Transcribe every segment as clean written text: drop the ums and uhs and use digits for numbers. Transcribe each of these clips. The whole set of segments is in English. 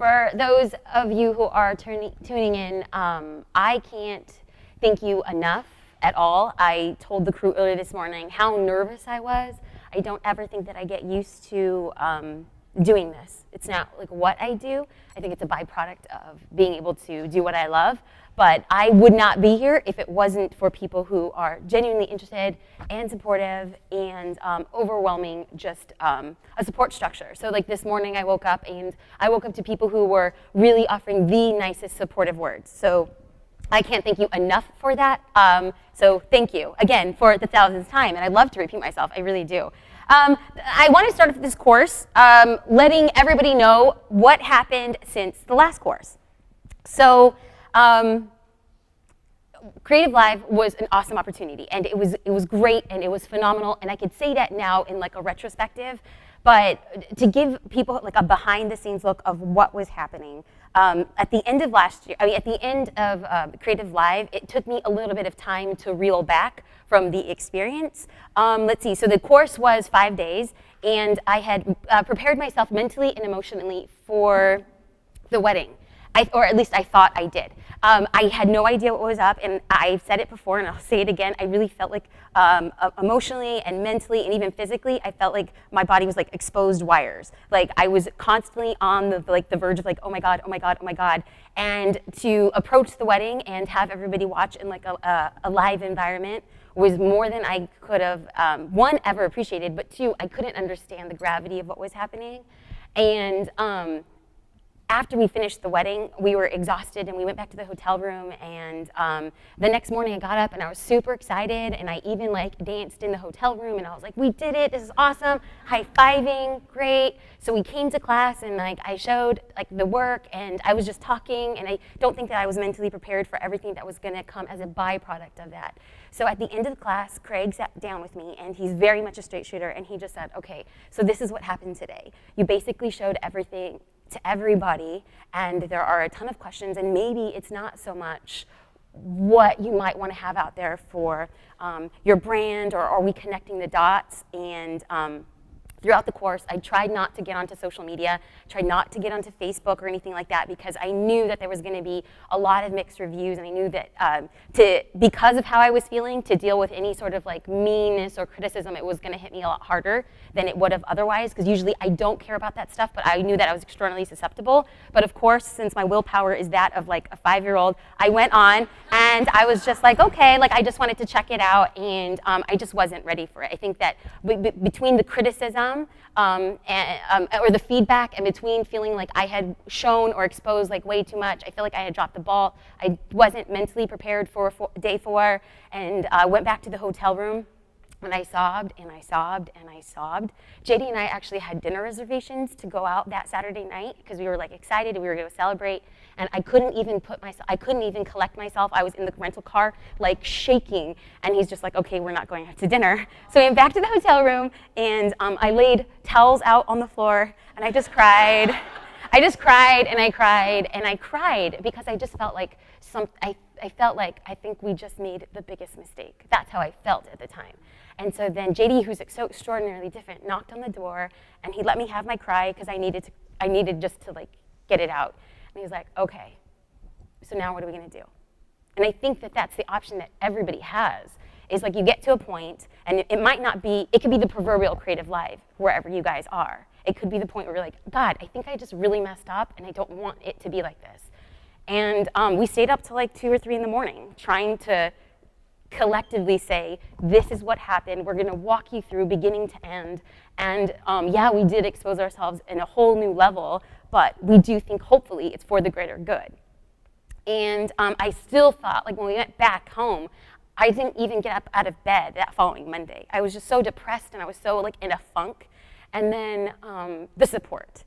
For those of you who are tuning in, I can't thank you enough at all. I told the crew earlier this morning how nervous I was. I don't ever think that I get used to doing this. It's not like what I do. I think it's a byproduct of being able to do what I love. But I would not be here if it wasn't for people who are genuinely interested and supportive and overwhelming just a support structure. So like this morning I woke up to people who were really offering the nicest supportive words. So I can't thank you enough for that. So thank you again for the 1000th time. And I love to repeat myself, I really do. I want to start off this course letting everybody know what happened since the last course. So creativeLIVE was an awesome opportunity, and it was great, and it was phenomenal, and I could say that now in like a retrospective, but to give people like a behind-the-scenes look of what was happening, at the end of last year, at the end of creativeLIVE, it took me a little bit of time to reel back from the experience. Let's see, so the course was 5 days, and I had prepared myself mentally and emotionally for the wedding. Or at least I thought I did. I had no idea what was up, and I've said it before, and I'll say it again. I really felt like emotionally and mentally and even physically, I felt like my body was like exposed wires. Like I was constantly on the verge of like, oh my God, oh my God, oh my God. And to approach the wedding and have everybody watch in like a live environment was more than I could have, one, ever appreciated, but two, I couldn't understand the gravity of what was happening. And after we finished the wedding, we were exhausted and we went back to the hotel room, and the next morning I got up and I was super excited, and I even like danced in the hotel room, and I was like, we did it, this is awesome, high-fiving, great. So we came to class and like I showed like the work, and I was just talking, and I don't think that I was mentally prepared for everything that was gonna come as a byproduct of that. So at the end of the class, Craig sat down with me, and he's very much a straight shooter, and he just said, okay, so this is what happened today. You basically showed everything to everybody, and there are a ton of questions, and maybe it's not so much what you might want to have out there for your brand, or are we connecting the dots? And throughout the course, I tried not to get onto social media, tried not to get onto Facebook or anything like that, because I knew that there was going to be a lot of mixed reviews, and I knew that because of how I was feeling, to deal with any sort of like meanness or criticism, it was going to hit me a lot harder than it would have otherwise, because usually I don't care about that stuff, but I knew that I was extraordinarily susceptible. But of course, since my willpower is that of like a 5-year-old, I went on, and I was just like, okay, like I just wanted to check it out, and I just wasn't ready for it. I think that between the criticism or the feedback, and between feeling like I had shown or exposed like way too much, I feel like I had dropped the ball. I wasn't mentally prepared for day 4, and went back to the hotel room, and I sobbed and I sobbed and I sobbed. JD and I actually had dinner reservations to go out that Saturday night because we were like excited and we were going to celebrate, and I couldn't even collect myself. I was in the rental car like shaking, and he's just like, okay, we're not going out to dinner. So we went back to the hotel room, and I laid towels out on the floor, and I just cried. I just cried and I cried and I cried because I just felt like I felt like I think we just made the biggest mistake. That's how I felt at the time. And so then JD, who's so extraordinarily different, knocked on the door, and he let me have my cry because I needed just to like get it out. And he was like, okay, so now what are we gonna do? And I think that that's the option that everybody has, is like you get to a point, and it might not be, it could be the proverbial creativeLIVE wherever you guys are. It could be the point where you're like, God, I think I just really messed up, and I don't want it to be like this. And we stayed up till like 2 or 3 in the morning trying to collectively say, this is what happened. We're gonna walk you through beginning to end. And yeah, we did expose ourselves in a whole new level, but we do think hopefully it's for the greater good. And I still thought, like when we went back home, I didn't even get up out of bed that following Monday. I was just so depressed, and I was so like in a funk. And then the support.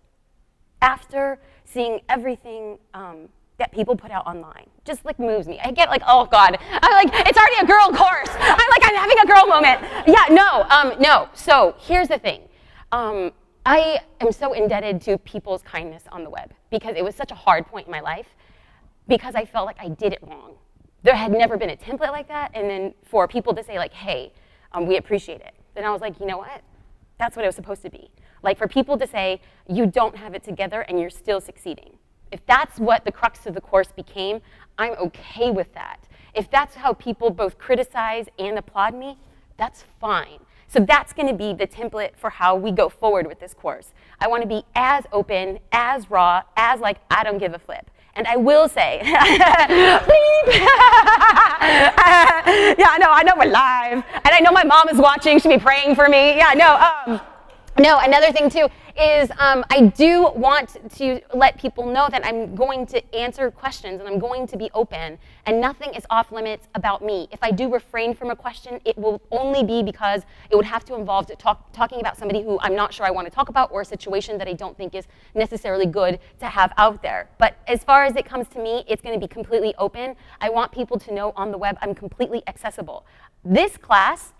After seeing everything that people put out online, just like moves me. I get like, oh God, I'm like, it's already a girl course. I'm having a girl moment. Yeah, no. So here's the thing. I am so indebted to people's kindness on the web because it was such a hard point in my life because I felt like I did it wrong. There had never been a template like that, and then for people to say like, hey, we appreciate it. Then I was like, you know what? That's what it was supposed to be. Like for people to say, you don't have it together and you're still succeeding. If that's what the crux of the course became, I'm okay with that. If that's how people both criticize and applaud me, that's fine. So that's going to be the template for how we go forward with this course. I want to be as open, as raw, as like I don't give a flip. And I will say, yeah, I know we're live, and I know my mom is watching. She'll be praying for me. Yeah, no, another thing too is I do want to let people know that I'm going to answer questions and I'm going to be open, and nothing is off limits about me. If I do refrain from a question, it will only be because it would have to involve talking about somebody who I'm not sure I want to talk about, or a situation that I don't think is necessarily good to have out there. But as far as it comes to me, it's going to be completely open. I want people to know on the web I'm completely accessible. This class,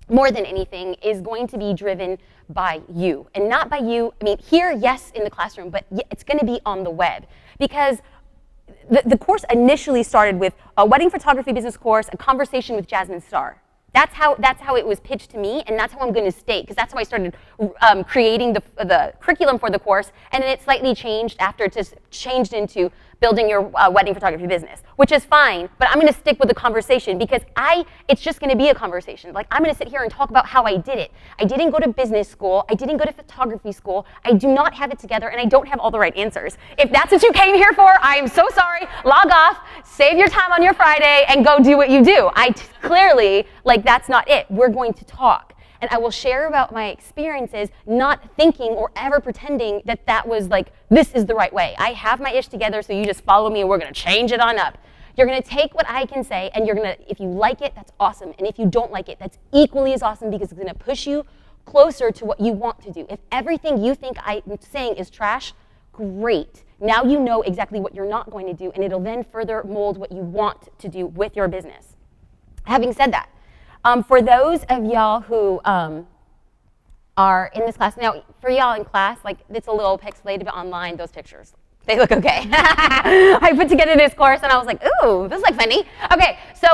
more than anything, is going to be driven by you. And not by you, I mean, here, yes, in the classroom, but it's going to be on the web. Because the course initially started with a wedding photography business course, a conversation with Jasmine Star. That's how it was pitched to me, and that's how I'm going to stay, because that's how I started creating the curriculum for the course, and then it slightly changed after it just changed into building your wedding photography business, which is fine, but I'm going to stick with the conversation because it's just going to be a conversation. Like, I'm going to sit here and talk about how I did it. I didn't go to business school. I didn't go to photography school. I do not have it together, and I don't have all the right answers. If that's what you came here for, I am so sorry. Log off, save your time on your Friday, and go do what you do. Clearly, like, that's not it. We're going to talk. And I will share about my experiences, not thinking or ever pretending that that was like, this is the right way. I have my ish together, so you just follow me and we're going to change it on up. You're going to take what I can say, and you're going to, if you like it, that's awesome. And if you don't like it, that's equally as awesome, because it's going to push you closer to what you want to do. If everything you think I'm saying is trash, great. Now you know exactly what you're not going to do, and it'll then further mold what you want to do with your business. Having said that, for those of y'all who are in this class, now for y'all in class, like, it's a little pixelated, but online, those pictures, they look okay. I put together this course and I was like, ooh, this looks funny. Okay, so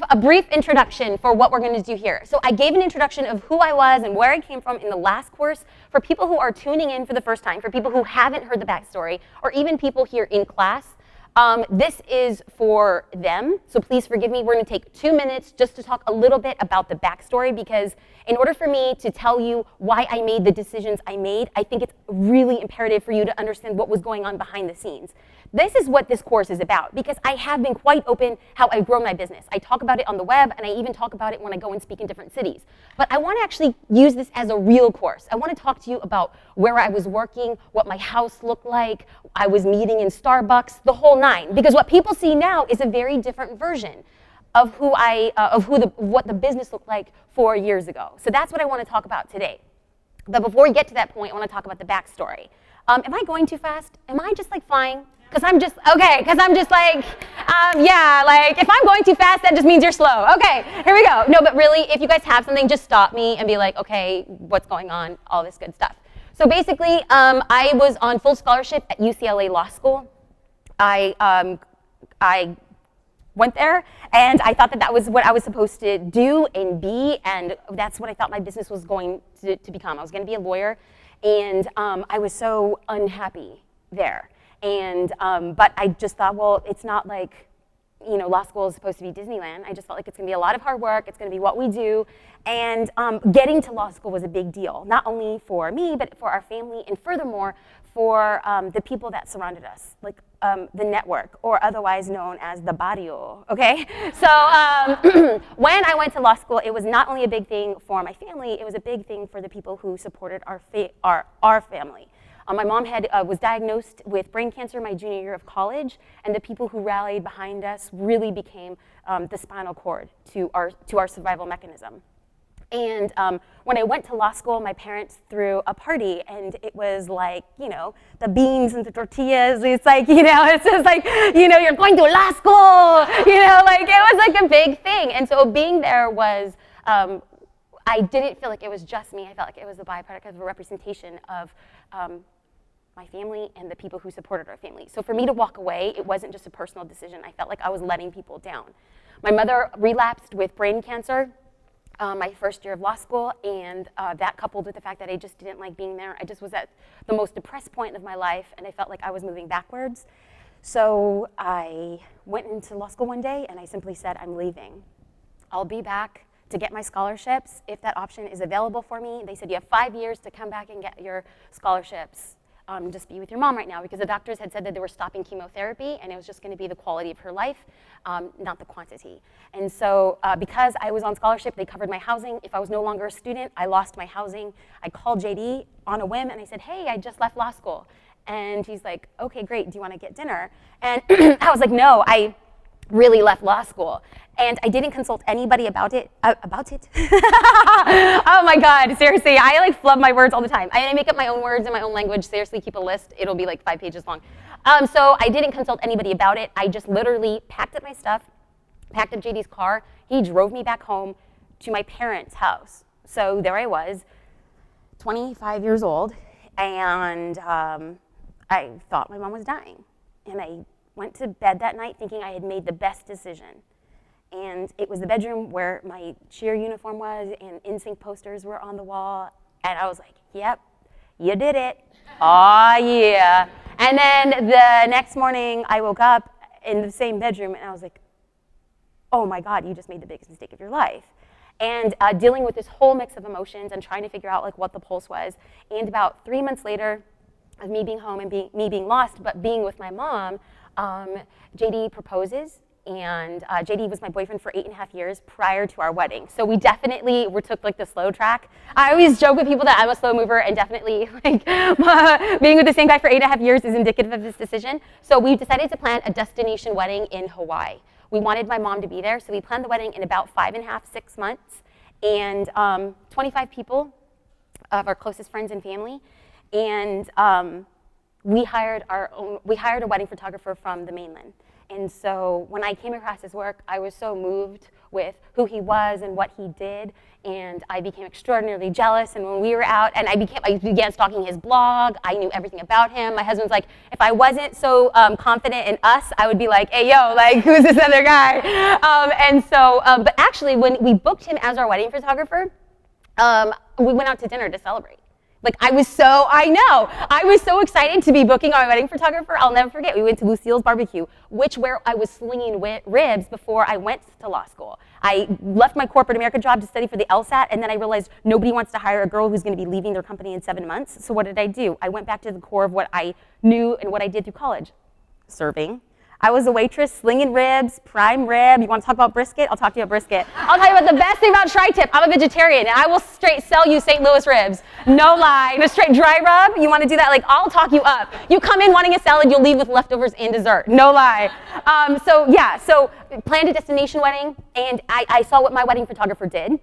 a brief introduction for what we're going to do here. So I gave an introduction of who I was and where I came from in the last course for people who are tuning in for the first time, for people who haven't heard the backstory, or even people here in class. This is for them, so please forgive me. We're going to take 2 minutes just to talk a little bit about the backstory, because in order for me to tell you why I made the decisions I made, I think it's really imperative for you to understand what was going on behind the scenes. This is what this course is about, because I have been quite open how I've grown my business. I talk about it on the web, and I even talk about it when I go and speak in different cities. But I want to actually use this as a real course. I want to talk to you about where I was working, what my house looked like, I was meeting in Starbucks, the whole nine. Because what people see now is a very different version of what the business looked like 4 years ago. So that's what I want to talk about today. But before we get to that point, I want to talk about the backstory. Am I going too fast? Am I just like flying? Because I'm just like, like, if I'm going too fast, that just means you're slow. Okay, here we go. No, but really, if you guys have something, just stop me and be like, okay, what's going on? All this good stuff. So basically, I was on full scholarship at UCLA Law School. I went there, and I thought that was what I was supposed to do and be, and that's what I thought my business was going to become. I was going to be a lawyer, and I was so unhappy there. And but I just thought, well, it's not like, law school is supposed to be Disneyland. I just felt like it's going to be a lot of hard work. It's going to be what we do. And getting to law school was a big deal, not only for me, but for our family, and furthermore, for the people that surrounded us, like the network, or otherwise known as the barrio, okay? So when I went to law school, it was not only a big thing for my family, it was a big thing for the people who supported our family. My mom was diagnosed with brain cancer my junior year of college, and the people who rallied behind us really became the spinal cord to our survival mechanism. And when I went to law school, my parents threw a party, and it was like, the beans and the tortillas. It's like, it's just like, you're going to law school, like, it was like a big thing. And so being there was, I didn't feel like it was just me. I felt like it was a byproduct of a representation of my family and the people who supported our family. So for me to walk away, it wasn't just a personal decision. I felt like I was letting people down. My mother relapsed with brain cancer my first year of law school, and that coupled with the fact that I just didn't like being there. I just was at the most depressed point of my life, and I felt like I was moving backwards. So I went into law school one day, and I simply said, I'm leaving. I'll be back to get my scholarships if that option is available for me. They said, you have 5 years to come back and get your scholarships. Just be with your mom right now, because the doctors had said that they were stopping chemotherapy, and it was just going to be the quality of her life, not the quantity. And so because I was on scholarship, they covered my housing. If I was no longer a student, I lost my housing. I called JD on a whim, and I said, hey, I just left law school. And he's like, okay, great, do you want to get dinner? And I was like, no, I really left law school. And I didn't consult anybody about it. Oh my God, seriously, I like flub my words all the time. I make up my own words in my own language. Seriously, keep a list. It'll be like 5 pages long. So I didn't consult anybody about it. I just literally packed up my stuff, packed up JD's car. He drove me back home to my parents' house. So there I was, 25 years old, and I thought my mom was dying. And I went to bed that night thinking I had made the best decision. And it was the bedroom where my cheer uniform was, and NSYNC posters were on the wall. And I was like, yep, you did it. Aw, yeah. And then the next morning, I woke up in the same bedroom, and I was like, oh my God, you just made the biggest mistake of your life. And dealing with this whole mix of emotions and trying to figure out like what the pulse was. And about 3 months later, of me being home and me being lost, but being with my mom, JD proposes. And JD was my boyfriend for 8.5 years prior to our wedding. So we definitely took like the slow track. I always joke with people that I'm a slow mover, and definitely like being with the same guy for 8.5 years is indicative of this decision. So we decided to plan a destination wedding in Hawaii. We wanted my mom to be there, so we planned the wedding in about 5.5, 6 months, and 25 people of our closest friends and family. And we hired a wedding photographer from the mainland. And so when I came across his work, I was so moved with who he was and what he did, and I became extraordinarily jealous. And when we were out, and I began stalking his blog. I knew everything about him. My husband's like, if I wasn't so confident in us, I would be like, hey, yo, like, who's this other guy? But actually, when we booked him as our wedding photographer, we went out to dinner to celebrate. Like, I was so excited to be booking our wedding photographer. I'll never forget, we went to Lucille's Barbecue, where I was slinging ribs before I went to law school. I left my corporate America job to study for the LSAT, and then I realized nobody wants to hire a girl who's gonna be leaving their company in 7 months. So what did I do? I went back to the core of what I knew and what I did through college, serving. I was a waitress, slinging ribs, prime rib. You want to talk about brisket? I'll talk to you about brisket. I'll tell you about the best thing about tri-tip. I'm a vegetarian, and I will straight sell you St. Louis ribs. No lie. A straight dry rub, you want to do that? Like, I'll talk you up. You come in wanting a salad, you'll leave with leftovers and dessert. No lie. So planned a destination wedding, and I saw what my wedding photographer did.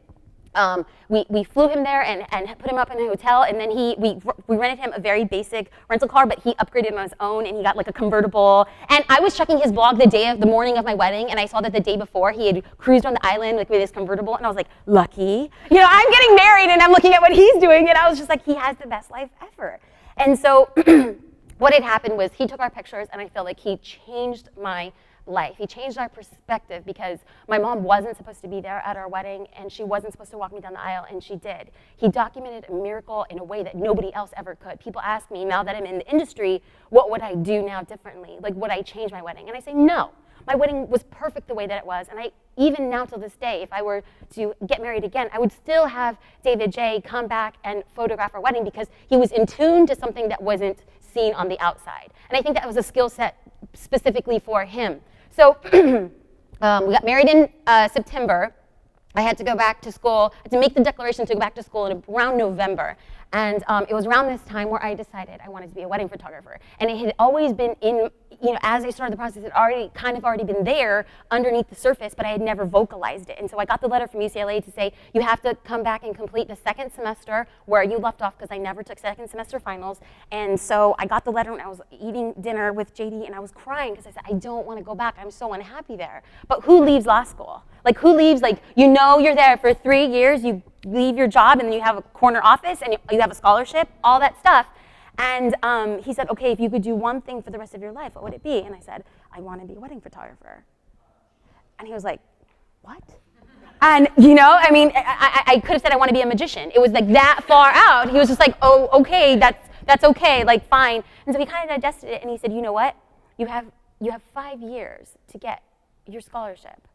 We flew him there and put him up in a hotel, and then we rented him a very basic rental car, but he upgraded on his own, and he got like a convertible. And I was checking his blog the morning of my wedding, and I saw that the day before he had cruised on the island like with his convertible, and I was like, lucky. You know, I'm getting married, and I'm looking at what he's doing, and I was just like, he has the best life ever. And so what had happened was he took our pictures, and I felt like he changed my life. He changed our perspective, because my mom wasn't supposed to be there at our wedding, and she wasn't supposed to walk me down the aisle, and she did. He documented a miracle in a way that nobody else ever could. People ask me, now that I'm in the industry, what would I do now differently? Like, would I change my wedding? And I say, no. My wedding was perfect the way that it was, and even now till this day, if I were to get married again, I would still have David J. come back and photograph our wedding, because he was in tune to something that wasn't seen on the outside. And I think that was a skill set specifically for him. So we got married in September. I had to go back to school, I had to make the declaration to go back to school in around November. And it was around this time where I decided I wanted to be a wedding photographer. And it had always been as I started the process, it had already been there underneath the surface, but I had never vocalized it. And so I got the letter from UCLA to say, you have to come back and complete the second semester where you left off, because I never took second semester finals. And so I got the letter, and I was eating dinner with JD, and I was crying, because I said, I don't want to go back. I'm so unhappy there. But who leaves law school? Like, who leaves, like, you're there for 3 years, you leave your job, and then you have a corner office, and you have a scholarship, all that stuff. And he said, okay, if you could do one thing for the rest of your life, what would it be? And I said, I want to be a wedding photographer. And he was like, what? And, you know, I mean, I could have said I want to be a magician. It was like that far out. He was just like, oh, okay, that's okay, like fine. And so he kind of digested it, and he said, you know what? You have 5 years to get your scholarship.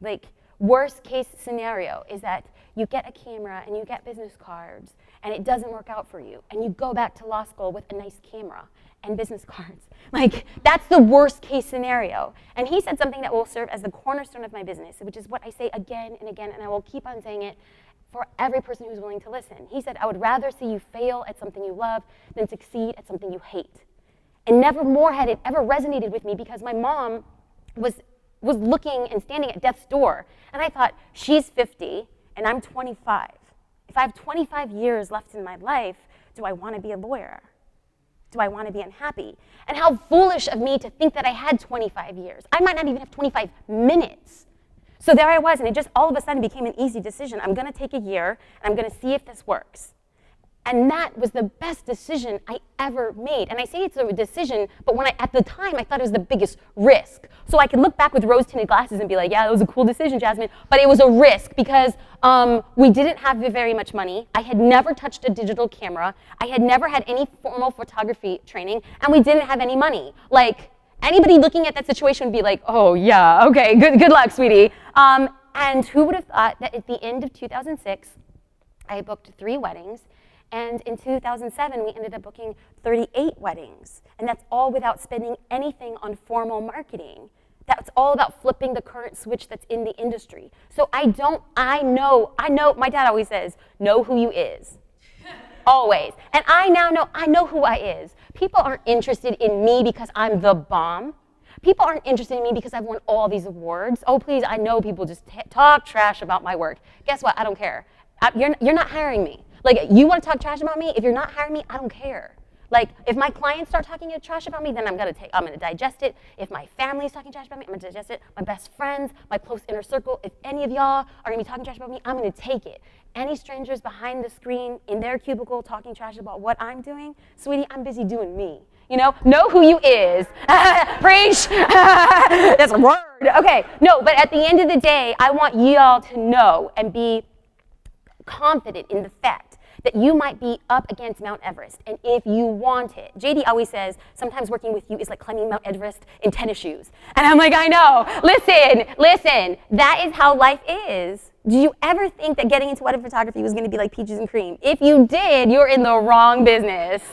Like, worst case scenario is that you get a camera and you get business cards and it doesn't work out for you, and you go back to law school with a nice camera and business cards. Like, that's the worst case scenario. And he said something that will serve as the cornerstone of my business, which is what I say again and again, and I will keep on saying it for every person who's willing to listen. He said, I would rather see you fail at something you love than succeed at something you hate. And never more had it ever resonated with me, because my mom was looking and standing at death's door. And I thought, she's 50 and I'm 25. If I have 25 years left in my life, do I want to be a lawyer? Do I want to be unhappy? And how foolish of me to think that I had 25 years. I might not even have 25 minutes. So there I was, and it just all of a sudden became an easy decision. I'm going to take a year, and I'm going to see if this works. And that was the best decision I ever made. And I say it's a decision, but at the time, I thought it was the biggest risk. So I could look back with rose-tinted glasses and be like, yeah, that was a cool decision, Jasmine. But it was a risk because we didn't have very much money. I had never touched a digital camera. I had never had any formal photography training, and we didn't have any money. Like, anybody looking at that situation would be like, oh, yeah, okay, good luck, sweetie. And who would have thought that at the end of 2006, I booked 3 weddings. And in 2007, we ended up booking 38 weddings. And that's all without spending anything on formal marketing. That's all about flipping the current switch that's in the industry. So I know, my dad always says, know who you is. Always. And I now know, I know who I is. People aren't interested in me because I'm the bomb. People aren't interested in me because I've won all these awards. Oh, please, I know people just talk trash about my work. Guess what? I don't care. You're not hiring me. Like, you want to talk trash about me? If you're not hiring me, I don't care. Like, if my clients start talking trash about me, then I'm gonna digest it. If my family's talking trash about me, I'm gonna digest it. My best friends, my close inner circle, if any of y'all are gonna be talking trash about me, I'm gonna take it. Any strangers behind the screen in their cubicle talking trash about what I'm doing, sweetie, I'm busy doing me. You know who you is. Preach. That's a word. Okay, no, but at the end of the day, I want y'all to know and be confident in the fact that you might be up against Mount Everest, and if you want it, JD always says, sometimes working with you is like climbing Mount Everest in tennis shoes. And I'm like, I know. Listen, that is how life is. Did you ever think that getting into wedding photography was going to be like peaches and cream? If you did, you're in the wrong business.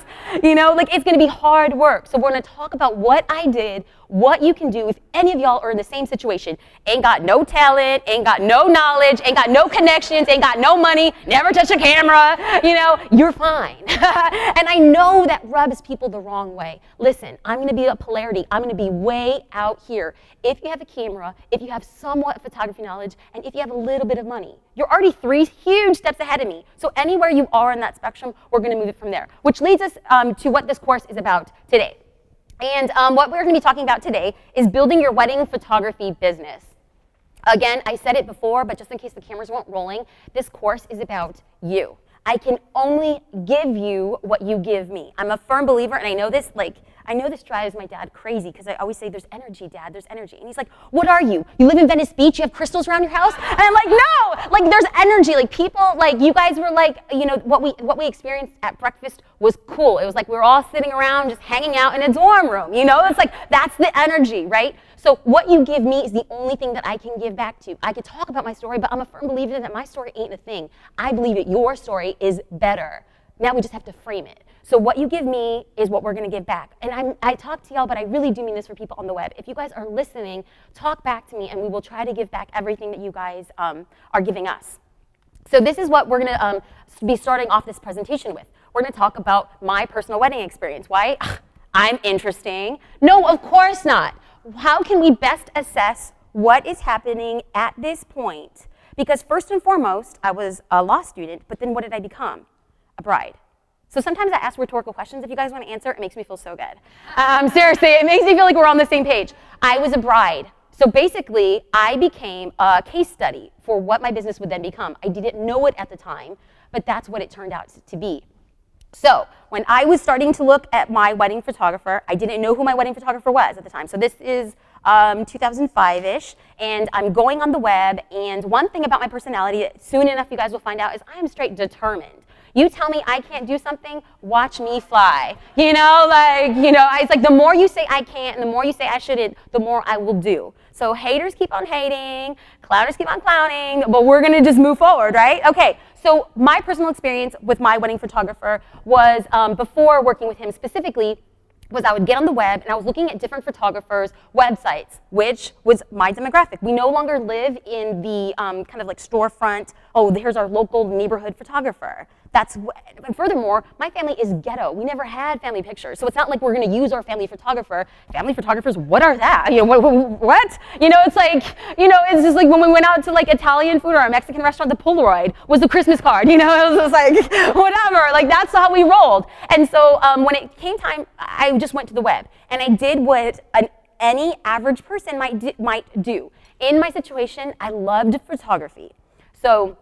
You know, like, it's going to be hard work. So we're going to talk about what I did, what you can do if any of y'all are in the same situation. Ain't got no talent, ain't got no knowledge, ain't got no connections, ain't got no money, never touch a camera, you know, you're fine. And I know that rubs people the wrong way. Listen, I'm going to be a polarity. I'm going to be way out here. If you have a camera, if you have somewhat photography knowledge, and if you have a little bit of money, you're already 3 huge steps ahead of me. So anywhere you are in that spectrum, we're going to move it from there, which leads us to what this course is about today. And what we're going to be talking about today is building your wedding photography business. Again, I said it before, but just in case the cameras weren't rolling, this course is about you. I can only give you what you give me. I'm a firm believer, and I know this drives my dad crazy, because I always say, there's energy, Dad, there's energy. And he's like, what are you? You live in Venice Beach, you have crystals around your house? And I'm like, no, like, there's energy. Like, people, like, you guys were like, you know, what we experienced at breakfast was cool. It was like we were all sitting around just hanging out in a dorm room, you know? It's like, that's the energy, right? So what you give me is the only thing that I can give back to you. I could talk about my story, but I'm a firm believer that my story ain't a thing. I believe that your story is better. Now we just have to frame it. So what you give me is what we're going to give back. And I talk to y'all, but I really do mean this for people on the web. If you guys are listening, talk back to me, and we will try to give back everything that you guys are giving us. So this is what we're going to be starting off this presentation with. We're going to talk about my personal wedding experience. Why? I'm interesting. No, of course not. How can we best assess what is happening at this point? Because first and foremost, I was a law student, but then what did I become? A bride. So sometimes I ask rhetorical questions. If you guys want to answer, it makes me feel so good. Seriously, it makes me feel like we're on the same page. I was a bride. So basically, I became a case study for what my business would then become. I didn't know it at the time, but that's what it turned out to be. So when I was starting to look at my wedding photographer, I didn't know who my wedding photographer was at the time. So this is 2005-ish, and I'm going on the web, and one thing about my personality, soon enough you guys will find out, is I am straight determined. You tell me I can't do something, watch me fly. It's like the more you say I can't and the more you say I shouldn't, the more I will do. So haters keep on hating, clowners keep on clowning, but we're gonna just move forward, right? Okay, so my personal experience with my wedding photographer was, before working with him specifically, was I would get on the web and I was looking at different photographers' websites, which was my demographic. We no longer live in the kind of like storefront, oh, here's our local neighborhood photographer. And furthermore, my family is ghetto. We never had family pictures, so it's not like we're going to use our family photographer. Family photographers, what are that? What? It's like, it's just like when we went out to like Italian food or a Mexican restaurant, the Polaroid was the Christmas card. It was just like whatever. Like that's how we rolled. And so when it came time, I just went to the web and I did what any average person might do. In my situation, I loved photography, so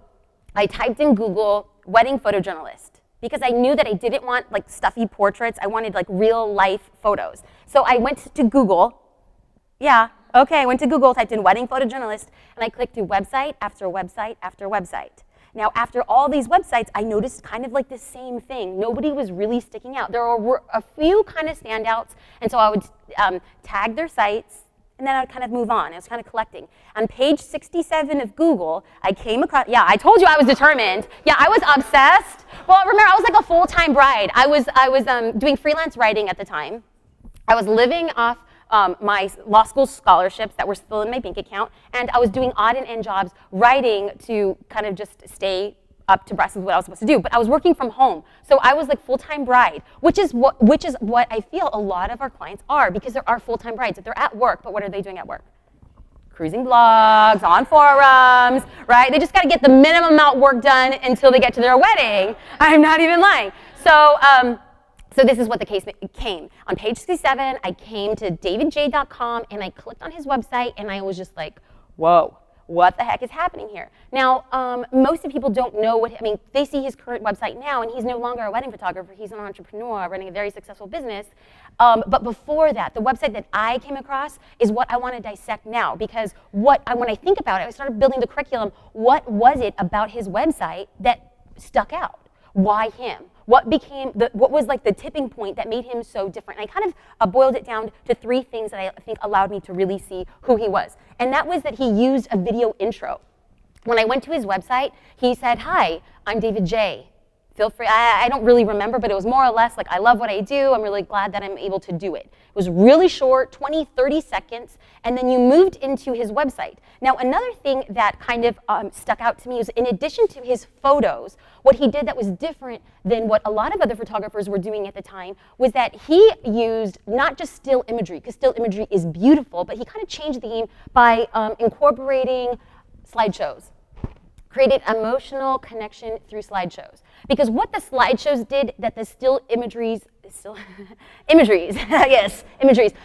I typed in Google wedding photojournalist because I knew that I didn't want like stuffy portraits. I wanted like real life photos. So I went to Google. I went to Google, typed in wedding photojournalist, and I clicked through website after website after website. Now, after all these websites, I noticed kind of like the same thing. Nobody was really sticking out. There were a few kind of standouts, and so I would tag their sites, and then I would kind of move on. I was kind of collecting. On page 67 of Google, I came across, I told you I was determined. I was obsessed. Well, remember, I was like a full-time bride. I was doing freelance writing at the time. I was living off my law school scholarships that were still in my bank account, and I was doing odd and end jobs writing to kind of just stay up to breast with what I was supposed to do. But I was working from home, so I was like full-time bride, which is what I feel a lot of our clients are, because there are full-time brides. If they're at work, but what are they doing at work? Cruising blogs, on forums, right? They just got to get the minimum amount of work done until they get to their wedding. I'm not even lying. So this is what the case came. On page 67, I came to davidj.com and I clicked on his website and I was just like, whoa, what the heck is happening here? Now, most of people don't know they see his current website now and he's no longer a wedding photographer, he's an entrepreneur running a very successful business. But before that, the website that I came across is what I want to dissect now, because when I think about it, I started building the curriculum. What was it about his website that stuck out? Why him? What was like the tipping point that made him so different? And I kind of boiled it down to 3 things that I think allowed me to really see who he was. And that was that he used a video intro. When I went to his website, he said, "Hi, I'm David J. Feel free." I don't really remember, but it was more or less like, I love what I do. I'm really glad that I'm able to do it. It was really short, 20, 30 seconds, and then you moved into his website. Now, another thing that kind of stuck out to me was, in addition to his photos, what he did that was different than what a lot of other photographers were doing at the time was that he used not just still imagery, because still imagery is beautiful, but he kind of changed the game by incorporating slideshows. Created emotional connection through slideshows. Because what the slideshows did that the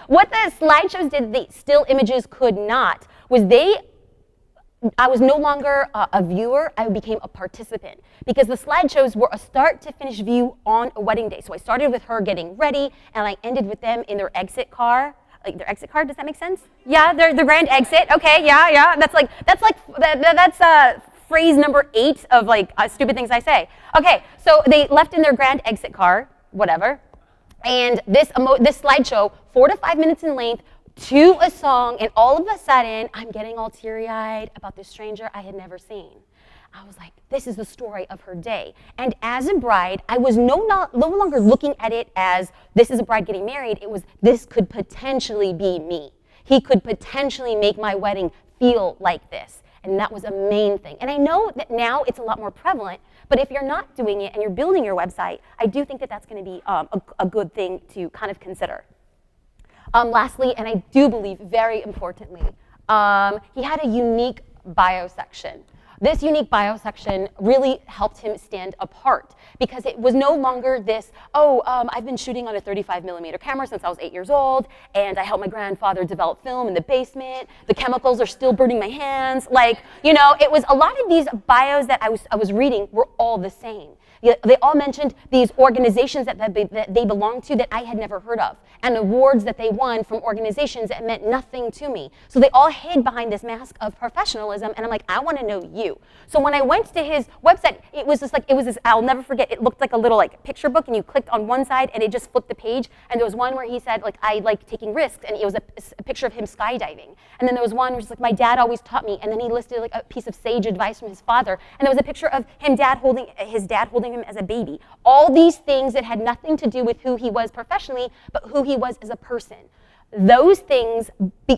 what the slideshows did the still images could not was I was no longer a viewer, I became a participant. Because the slideshows were a start to finish view on a wedding day. So I started with her getting ready, and I ended with them in their exit car. Like their exit car, does that make sense? Yeah, the grand exit. Okay, yeah. That's phrase number 8 of like stupid things I say. Okay, so they left in their grand exit car, whatever, and this slideshow, 4 to 5 minutes in length, to a song, and all of a sudden, I'm getting all teary-eyed about this stranger I had never seen. I was like, this is the story of her day. And as a bride, I was no longer looking at it as this is a bride getting married. It was, this could potentially be me. He could potentially make my wedding feel like this. And that was a main thing. And I know that now it's a lot more prevalent, but if you're not doing it and you're building your website, I do think that that's going to be a good thing to kind of consider. Lastly, and I do believe very importantly, he had a unique bio section. This unique bio section really helped him stand apart because it was no longer this, I've been shooting on a 35mm camera since I was 8 years old, and I helped my grandfather develop film in the basement. The chemicals are still burning my hands. It was a lot of these bios that I was reading were all the same. They all mentioned these organizations that they belonged to that I had never heard of, and awards that they won from organizations that meant nothing to me. So they all hid behind this mask of professionalism, and I'm like, I want to know you. So when I went to his website, it was this, I'll never forget, it looked like a little like picture book, and you clicked on one side and it just flipped the page, and there was one where he said like, I like taking risks, and it was a picture of him skydiving. And then there was one where it's like, my dad always taught me, and then he listed like a piece of sage advice from his father, and there was a picture of his dad holding him as a baby. All these things that had nothing to do with who he was professionally, but who he was as a person. Those things,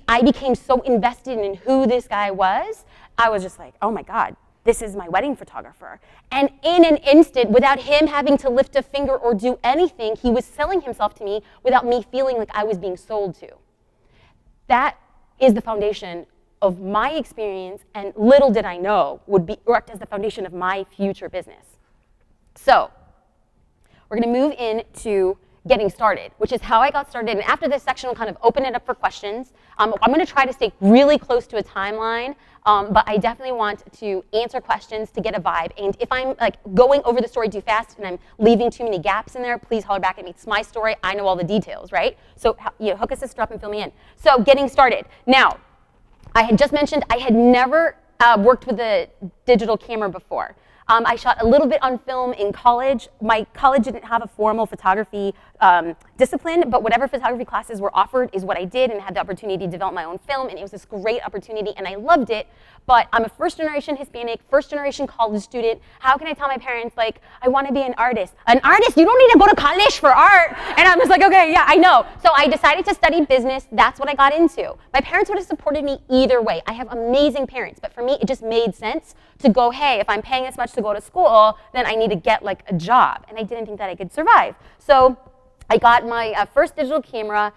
I became so invested in who this guy was, I was just like, oh my God, this is my wedding photographer. And in an instant, without him having to lift a finger or do anything, he was selling himself to me without me feeling like I was being sold to. That is the foundation of my experience, and little did I know would be worked as the foundation of my future business. So, we're gonna move into getting started, which is how I got started. And after this section, we'll kind of open it up for questions. I'm gonna try to stay really close to a timeline, but I definitely want to answer questions to get a vibe. And if I'm like going over the story too fast and I'm leaving too many gaps in there, please holler back at me. It's my story, I know all the details, right? So hook a sister up and fill me in. So getting started. Now, I had just mentioned I had never worked with a digital camera before. I shot a little bit on film in college. My college didn't have a formal photography discipline, but whatever photography classes were offered is what I did, and had the opportunity to develop my own film, and it was this great opportunity, and I loved it. But I'm a first-generation Hispanic, first-generation college student. How can I tell my parents, like, I want to be an artist? An artist? You don't need to go to college for art. And I'm just like, okay, yeah, I know. So I decided to study business. That's what I got into. My parents would have supported me either way. I have amazing parents, but for me, it just made sense to go, hey, if I'm paying this much to go to school, then I need to get like a job. And I didn't think that I could survive. So I got my first digital camera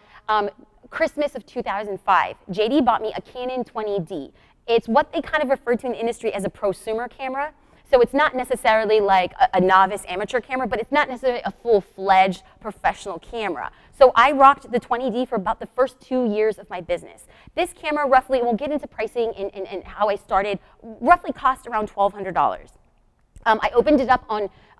Christmas of 2005. JD bought me a Canon 20D. It's what they kind of refer to in the industry as a prosumer camera. So it's not necessarily like a novice amateur camera, but it's not necessarily a full-fledged professional camera. So I rocked the 20D for about the first 2 years of my business. This camera roughly, we'll get into pricing and how I started, roughly cost around $1,200. I opened it up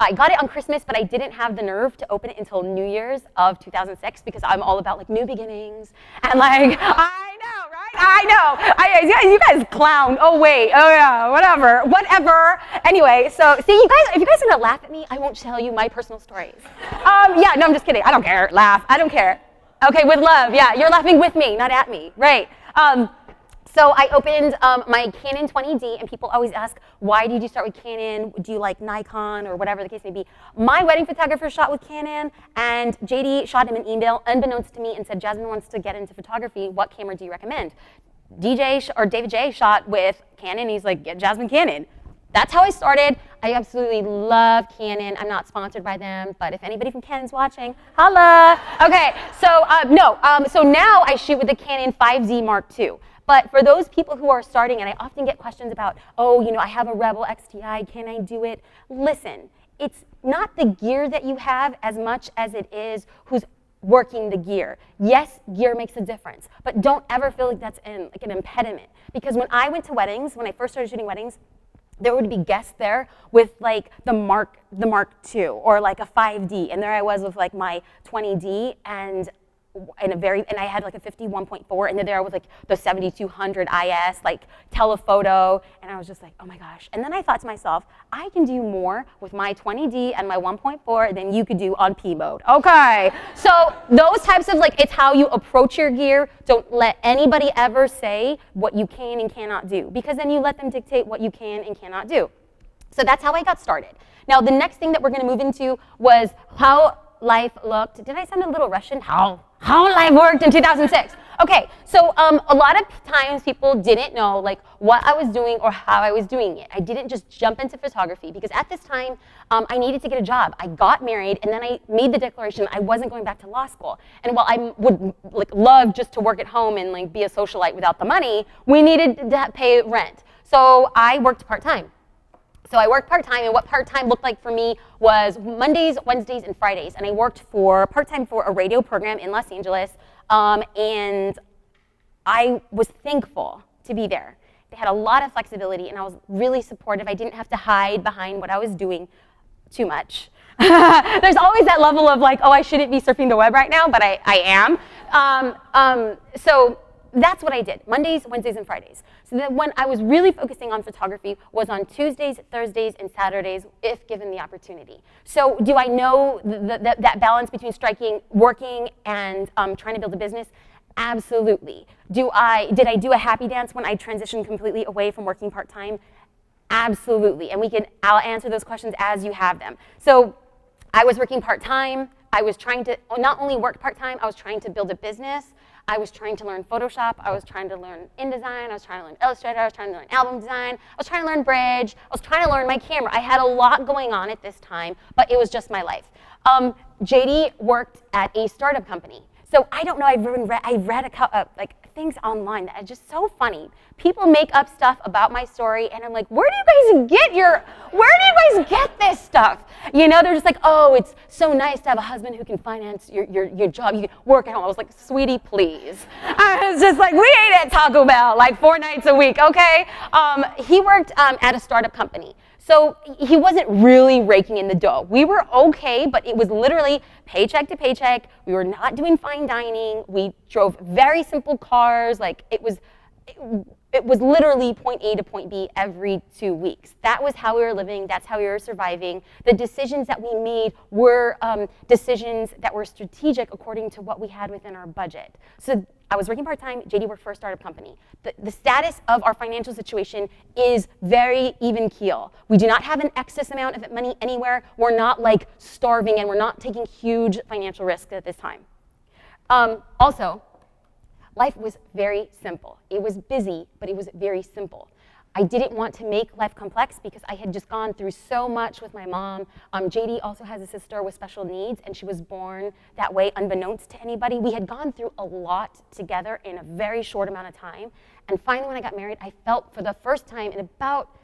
I got it on Christmas, but I didn't have the nerve to open it until New Year's of 2006 because I'm all about like new beginnings and like, I know, right? I know. You guys clown. Oh wait. Oh yeah. Whatever. Anyway, so see, if you guys are gonna laugh at me, I won't tell you my personal stories. Yeah. No, I'm just kidding. I don't care. Laugh. I don't care. Okay, with love. Yeah, you're laughing with me, not at me. Right. So I opened my Canon 20D, and people always ask, why did you start with Canon? Do you like Nikon or whatever the case may be? My wedding photographer shot with Canon, and JD shot him an email unbeknownst to me and said, Jasmine wants to get into photography. What camera do you recommend? David J shot with Canon. He's like, get Jasmine Canon. That's how I started. I absolutely love Canon. I'm not sponsored by them, but if anybody from Canon's watching, holla. Okay, so so now I shoot with the Canon 5D Mark II. But for those people who are starting, and I often get questions about, oh, I have a Rebel XTI, can I do it? Listen, it's not the gear that you have as much as it is who's working the gear. Yes, gear makes a difference, but don't ever feel like that's an impediment. Because when I went to weddings, when I first started shooting weddings, there would be guests there with like the Mark II or like a 5D, and there I was with like my 20D and I had like a 51.4, and then there I was like the 7200 IS, like telephoto, and I was just like, oh my gosh. And then I thought to myself, I can do more with my 20D and my 1.4 than you could do on P mode. Okay, so those types of like, it's how you approach your gear. Don't let anybody ever say what you can and cannot do, because then you let them dictate what you can and cannot do. So that's how I got started. Now the next thing that we're gonna move into was how life looked. Did I sound a little Russian? How life worked in 2006. Okay, so a lot of times people didn't know like what I was doing or how I was doing it. I didn't just jump into photography because at this time I needed to get a job. I got married, and then I made the declaration I wasn't going back to law school. And while I would like love just to work at home and like be a socialite without the money, we needed to pay rent. So I worked part-time. So I worked part-time, and what part-time looked like for me was Mondays, Wednesdays, and Fridays. And I worked part-time for a radio program in Los Angeles, and I was thankful to be there. They had a lot of flexibility, and I was really supportive. I didn't have to hide behind what I was doing. too much. There's always that level of like, oh, I shouldn't be surfing the web right now, but I am. So that's what I did, Mondays, Wednesdays, and Fridays. So then when I was really focusing on photography was on Tuesdays, Thursdays, and Saturdays, if given the opportunity. So do I know that balance between working, and trying to build a business? Absolutely. Did I do a happy dance when I transitioned completely away from working part-time? Absolutely. And I'll answer those questions as you have them. So I was working part-time. I was trying to not only work part-time, I was trying to build a business. I was trying to learn Photoshop. I was trying to learn InDesign. I was trying to learn Illustrator. I was trying to learn album design. I was trying to learn Bridge. I was trying to learn my camera. I had a lot going on at this time, but it was just my life. JD worked at a startup company. So I don't know, I read like things online that are just so funny. People make up stuff about my story, and I'm like, where do you guys get this stuff? You know, they're just like, oh, it's so nice to have a husband who can finance your job. You can work at home. I was like, sweetie, please. I was just like, we ate at Taco Bell like 4 nights a week, okay? He worked at a startup company. So he wasn't really raking in the dough. We were okay, but it was literally paycheck to paycheck. We were not doing fine dining. We drove very simple cars. Like it was literally point A to point B every 2 weeks. That was how we were living. That's how we were surviving. The decisions that we made were decisions that were strategic according to what we had within our budget. So I was working part-time. JD worked for a startup company. The status of our financial situation is very even keel. We do not have an excess amount of money anywhere. We're not like starving, and we're not taking huge financial risks at this time. Also, life was very simple. It was busy, but it was very simple. I didn't want to make life complex because I had just gone through so much with my mom. JD also has a sister with special needs, and she was born that way unbeknownst to anybody. We had gone through a lot together in a very short amount of time. And finally, when I got married, I felt for the first time in about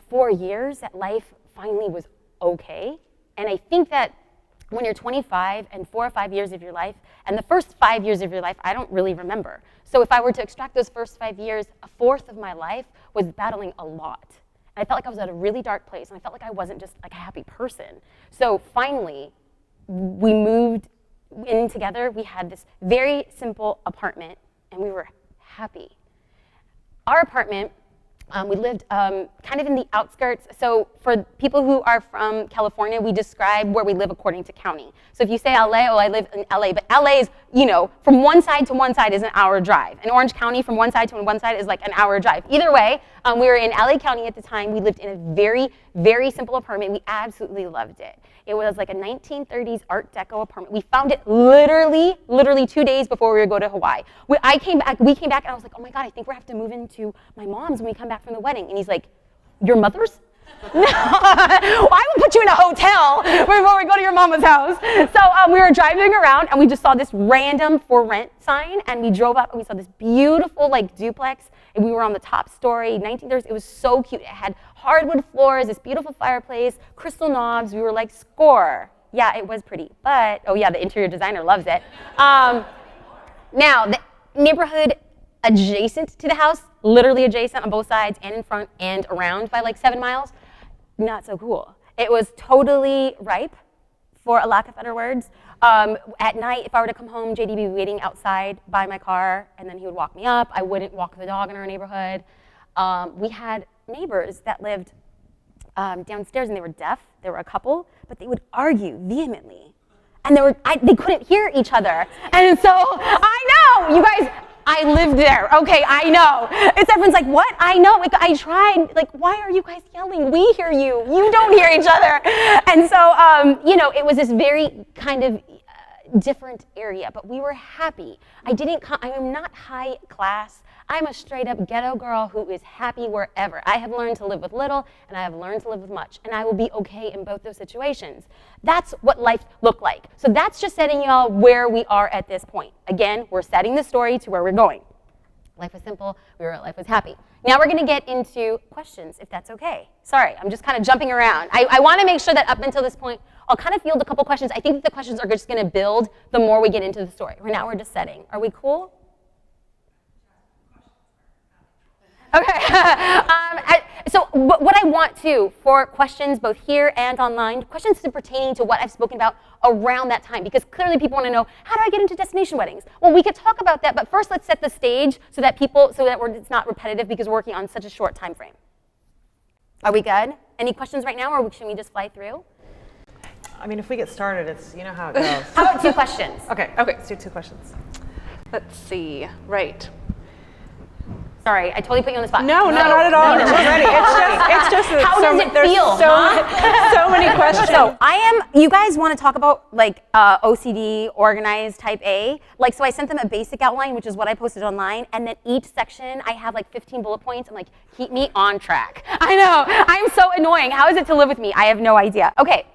4 years that life finally was okay. And I think that when you're 25 and 4 or 5 years of your life, and the first 5 years of your life, I don't really remember. So if I were to extract those first 5 years, a fourth of my life was battling a lot. And I felt like I was at a really dark place, and I felt like I wasn't just like a happy person. So finally, we moved in together. We had this very simple apartment, and we were happy. Our apartment, we lived kind of in the outskirts. So for people who are from California, we describe where we live according to county. So if you say LA, oh, I live in LA, but LA is, you know, from one side to one side is an hour drive. And Orange County from one side to one side is like an hour drive. Either way, we were in LA County at the time. We lived in a very, very simple apartment. We absolutely loved it. It was like a 1930s Art Deco apartment. We found it literally 2 days before we were going to Hawaii. We came back, and I was like, oh my God, I think we're going to have to move into my mom's when we come back from the wedding. And he's like, your mother's? No, I will put you in a hotel before we go to your mama's house. So we were driving around, and we just saw this random for rent sign, and we drove up, and we saw this beautiful like duplex, and we were on the top story, 1930s. It was so cute. It had hardwood floors, this beautiful fireplace, crystal knobs. We were like, score. Yeah, it was pretty, but oh yeah, the interior designer loves it. Now, the neighborhood adjacent to the house, literally adjacent on both sides and in front and around by like 7 miles, not so cool. It was totally ripe, for a lack of better words. At night, if I were to come home, JD would be waiting outside by my car, and then he would walk me up. I wouldn't walk the dog in our neighborhood. We had neighbors that lived downstairs, and they were deaf. There were a couple, but they would argue vehemently. And they couldn't hear each other. And so, I know, you guys, I lived there. Okay, I know. It's everyone's like, what? I know. Like, I tried. Like, why are you guys yelling? We hear you. You don't hear each other. And so, you know, it was this very kind of different area, but we were happy. I am not high class. I'm a straight up ghetto girl who is happy wherever. I have learned to live with little, and I have learned to live with much, and I will be okay in both those situations. That's what life looked like. So that's just setting y'all where we are at this point. Again, we're setting the story to where we're going. Life was simple, life was happy. Now we're gonna get into questions, if that's okay. Sorry, I'm just kind of jumping around. I wanna make sure that up until this point, I'll kind of field a couple questions. I think that the questions are just gonna build the more we get into the story. Right now we're just setting. Are we cool? Okay. So So what I want to, for questions both here and online, questions pertaining to what I've spoken about around that time, because clearly people want to know, how do I get into destination weddings? Well, we could talk about that, but first let's set the stage so that it's not repetitive because we're working on such a short time frame. Are we good? Any questions right now, or should we just fly through? I mean, if we get started, it's, you know how it goes. How about 2 questions? Okay, let's do 2 questions. Let's see. Right. Sorry, I totally put you on the spot. No, not at all. It's ready. It's just how does it feel? So many questions. So you guys want to talk about like OCD, organized type A? Like, so I sent them a basic outline, which is what I posted online, and then each section I have like 15 bullet points. I'm like, keep me on track. I know, I'm so annoying. How is it to live with me? I have no idea. Okay.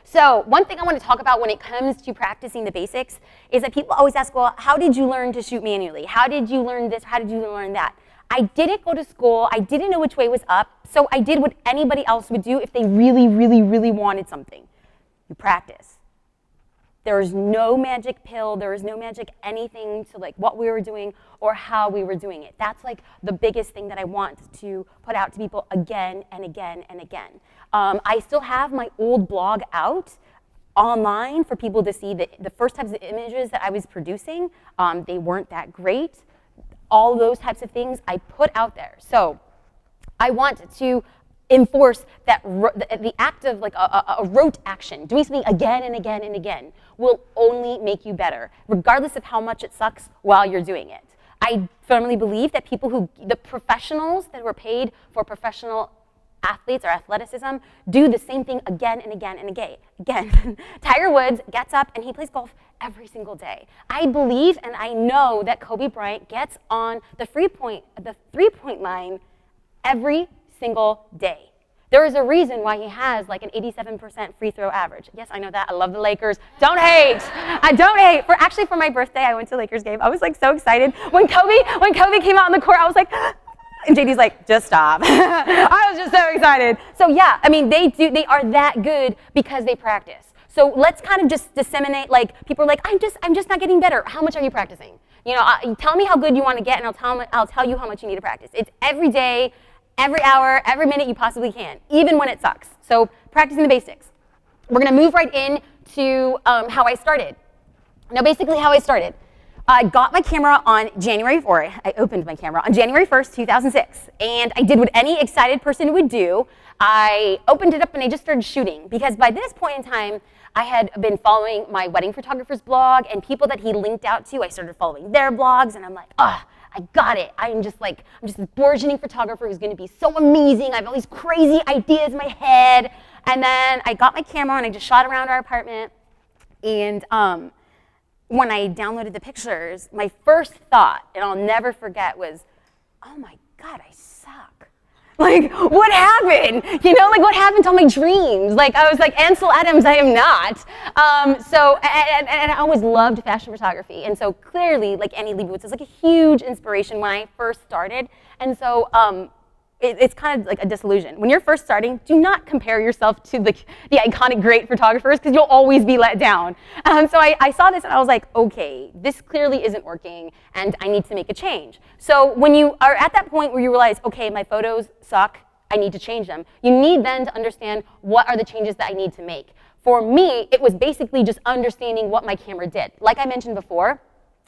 So one thing I want to talk about when it comes to practicing the basics is that people always ask, well, how did you learn to shoot manually? How did you learn this? How did you learn that? I didn't go to school. I didn't know which way was up. So I did what anybody else would do if they really, really, really wanted something. You practice. There is no magic pill. There is no magic anything to like what we were doing or how we were doing it. That's like the biggest thing that I want to put out to people again and again and again. I still have my old blog out online for people to see the first types of images that I was producing. They weren't that great. All those types of things I put out there. So I want to enforce that the act of like a rote action, doing something again and again and again, will only make you better, regardless of how much it sucks while you're doing it. I firmly believe that the professionals that were paid for professional athletes or athleticism do the same thing again and again and again. Tiger Woods gets up and he plays golf every single day. I believe and I know that Kobe Bryant gets on the three-point line every single day. There is a reason why he has like an 87% free throw average. Yes, I know that. I love the Lakers. Don't hate. I don't hate. For my birthday, I went to a Lakers game. I was like so excited. When Kobe came out on the court, I was like, and JD's like, just stop. I was just so excited. So yeah, I mean, they are that good because they practice. So let's kind of just disseminate, like, people are like, I'm just not getting better. How much are you practicing? You know, tell me how good you want to get, and I'll tell you how much you need to practice. It's every day, every hour, every minute you possibly can, even when it sucks. So practicing the basics. We're gonna move right into how I started. Now, basically how I started. I got my camera on I opened my camera on January 1st, 2006. And I did what any excited person would do. I opened it up and I just started shooting. Because by this point in time, I had been following my wedding photographer's blog, and people that he linked out to, I started following their blogs, and I'm like, I got it. I'm just this burgeoning photographer who's gonna be so amazing. I have all these crazy ideas in my head. And then I got my camera and I just shot around our apartment. And when I downloaded the pictures, my first thought, and I'll never forget, was, oh my God, I suck. Like, what happened? You know, like, what happened to all my dreams? Like, I was like, Ansel Adams, I am not. And I always loved fashion photography. And so clearly, like, Annie Leibovitz was like a huge inspiration when I first started. And so it's kind of like a disillusion. When you're first starting, do not compare yourself to the iconic great photographers, because you'll always be let down. So I saw this and I was like, okay, this clearly isn't working and I need to make a change. So when you are at that point where you realize, okay, my photos suck, I need to change them, you need then to understand what are the changes that I need to make. For me, it was basically just understanding what my camera did. Like I mentioned before,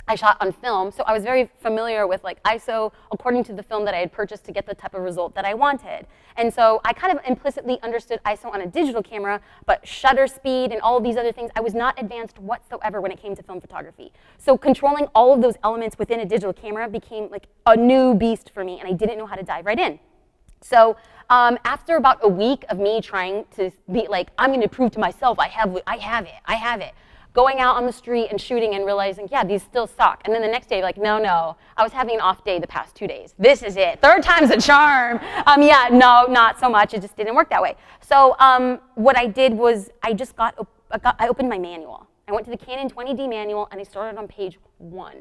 I shot on film, so I was very familiar with like ISO according to the film that I had purchased to get the type of result that I wanted. And so I kind of implicitly understood ISO on a digital camera, but shutter speed and all of these other things, I was not advanced whatsoever when it came to film photography. So controlling all of those elements within a digital camera became like a new beast for me, and I didn't know how to dive right in. So after about a week of me trying to be like, I'm going to prove to myself I have it. Going out on the street and shooting and realizing, yeah, these still suck. And then the next day, like, no, I was having an off day the past 2 days. This is it. Third time's a charm. Yeah, no, not so much. It just didn't work that way. So what I did was I opened my manual. I went to the Canon 20D manual and I started on page 1.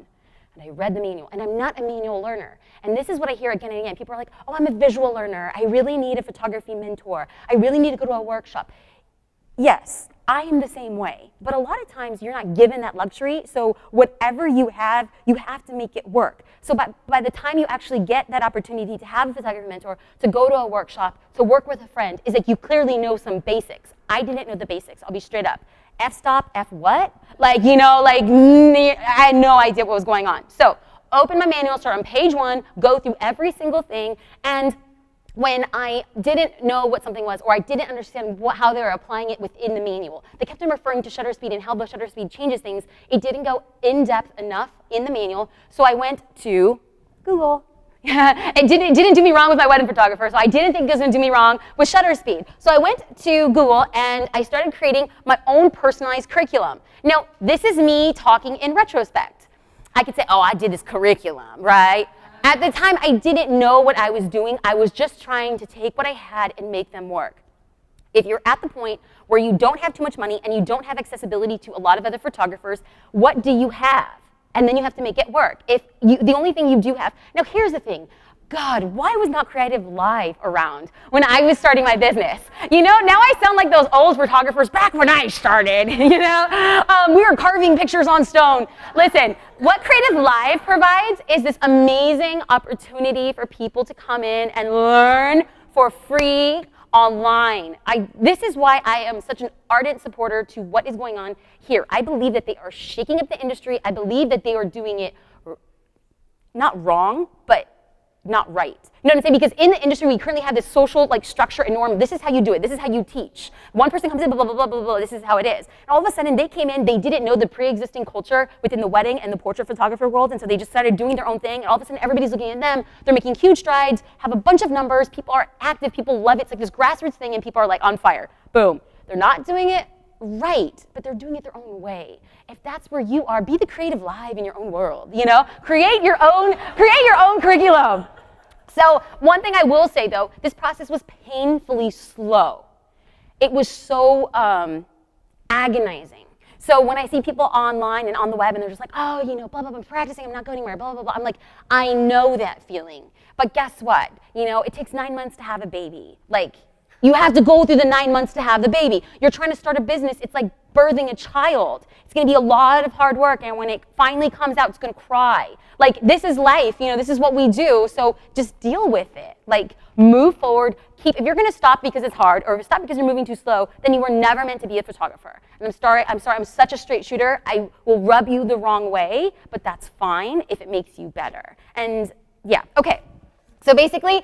And I read the manual. And I'm not a manual learner. And this is what I hear again and again. People are like, oh, I'm a visual learner. I really need a photography mentor. I really need to go to a workshop. yes, I am the same way. But a lot of times you're not given that luxury, so whatever you have to make it work. So by the time you actually get that opportunity to have a photography mentor, to go to a workshop, to work with a friend, is like you clearly know some basics. I didn't know the basics, I'll be straight up. F-stop, F what? Like, I had no idea what was going on. So open my manual, start on page 1, go through every single thing, and when I didn't know what something was, or I didn't understand how they were applying it within the manual, they kept on referring to shutter speed and how the shutter speed changes things. It didn't go in depth enough in the manual, so I went to Google. It didn't do me wrong with my wedding photographer, so I didn't think it was going to do me wrong with shutter speed. So I went to Google and I started creating my own personalized curriculum. Now, this is me talking in retrospect. I could say, oh, I did this curriculum, right? At the time, I didn't know what I was doing. I was just trying to take what I had and make them work. If you're at the point where you don't have too much money and you don't have accessibility to a lot of other photographers, what do you have? And then you have to make it work. The only thing you do have, now here's the thing, God, why was not creativeLIVE around when I was starting my business? Now I sound like those old photographers back when I started, we were carving pictures on stone. Listen, what creativeLIVE provides is this amazing opportunity for people to come in and learn for free online. This is why I am such an ardent supporter to what is going on here. I believe that they are shaking up the industry. I believe that they are doing it not wrong, but not right. You know what I'm saying? Because in the industry, we currently have this social structure and norm. This is how you do it. This is how you teach. One person comes in, blah, blah, blah, blah, blah. This is how it is. And all of a sudden, they came in. They didn't know the pre-existing culture within the wedding and the portrait photographer world, and so they just started doing their own thing. And all of a sudden, everybody's looking at them. They're making huge strides, have a bunch of numbers. People are active. People love it. It's like this grassroots thing, and people are on fire. Boom. They're not doing it right, but they're doing it their own way. If that's where you are, be the creativeLIVE in your own world. Create your own curriculum. So one thing I will say, though, this process was painfully slow. It was so agonizing. So when I see people online and on the web and they're just like, oh, blah, blah, blah, I'm practicing, I'm not going anywhere, blah, blah, blah. I'm like, I know that feeling. But guess what? It takes 9 months to have a baby. You have to go through the 9 months to have the baby. You're trying to start a business. It's like birthing a child. It's going to be a lot of hard work, and when it finally comes out, it's going to cry. This is life. This is what we do, so just deal with it. Move forward. If you're going to stop because it's hard, or stop because you're moving too slow, then you were never meant to be a photographer. And I'm sorry, I'm such a straight shooter. I will rub you the wrong way, but that's fine if it makes you better. And yeah, okay. So basically,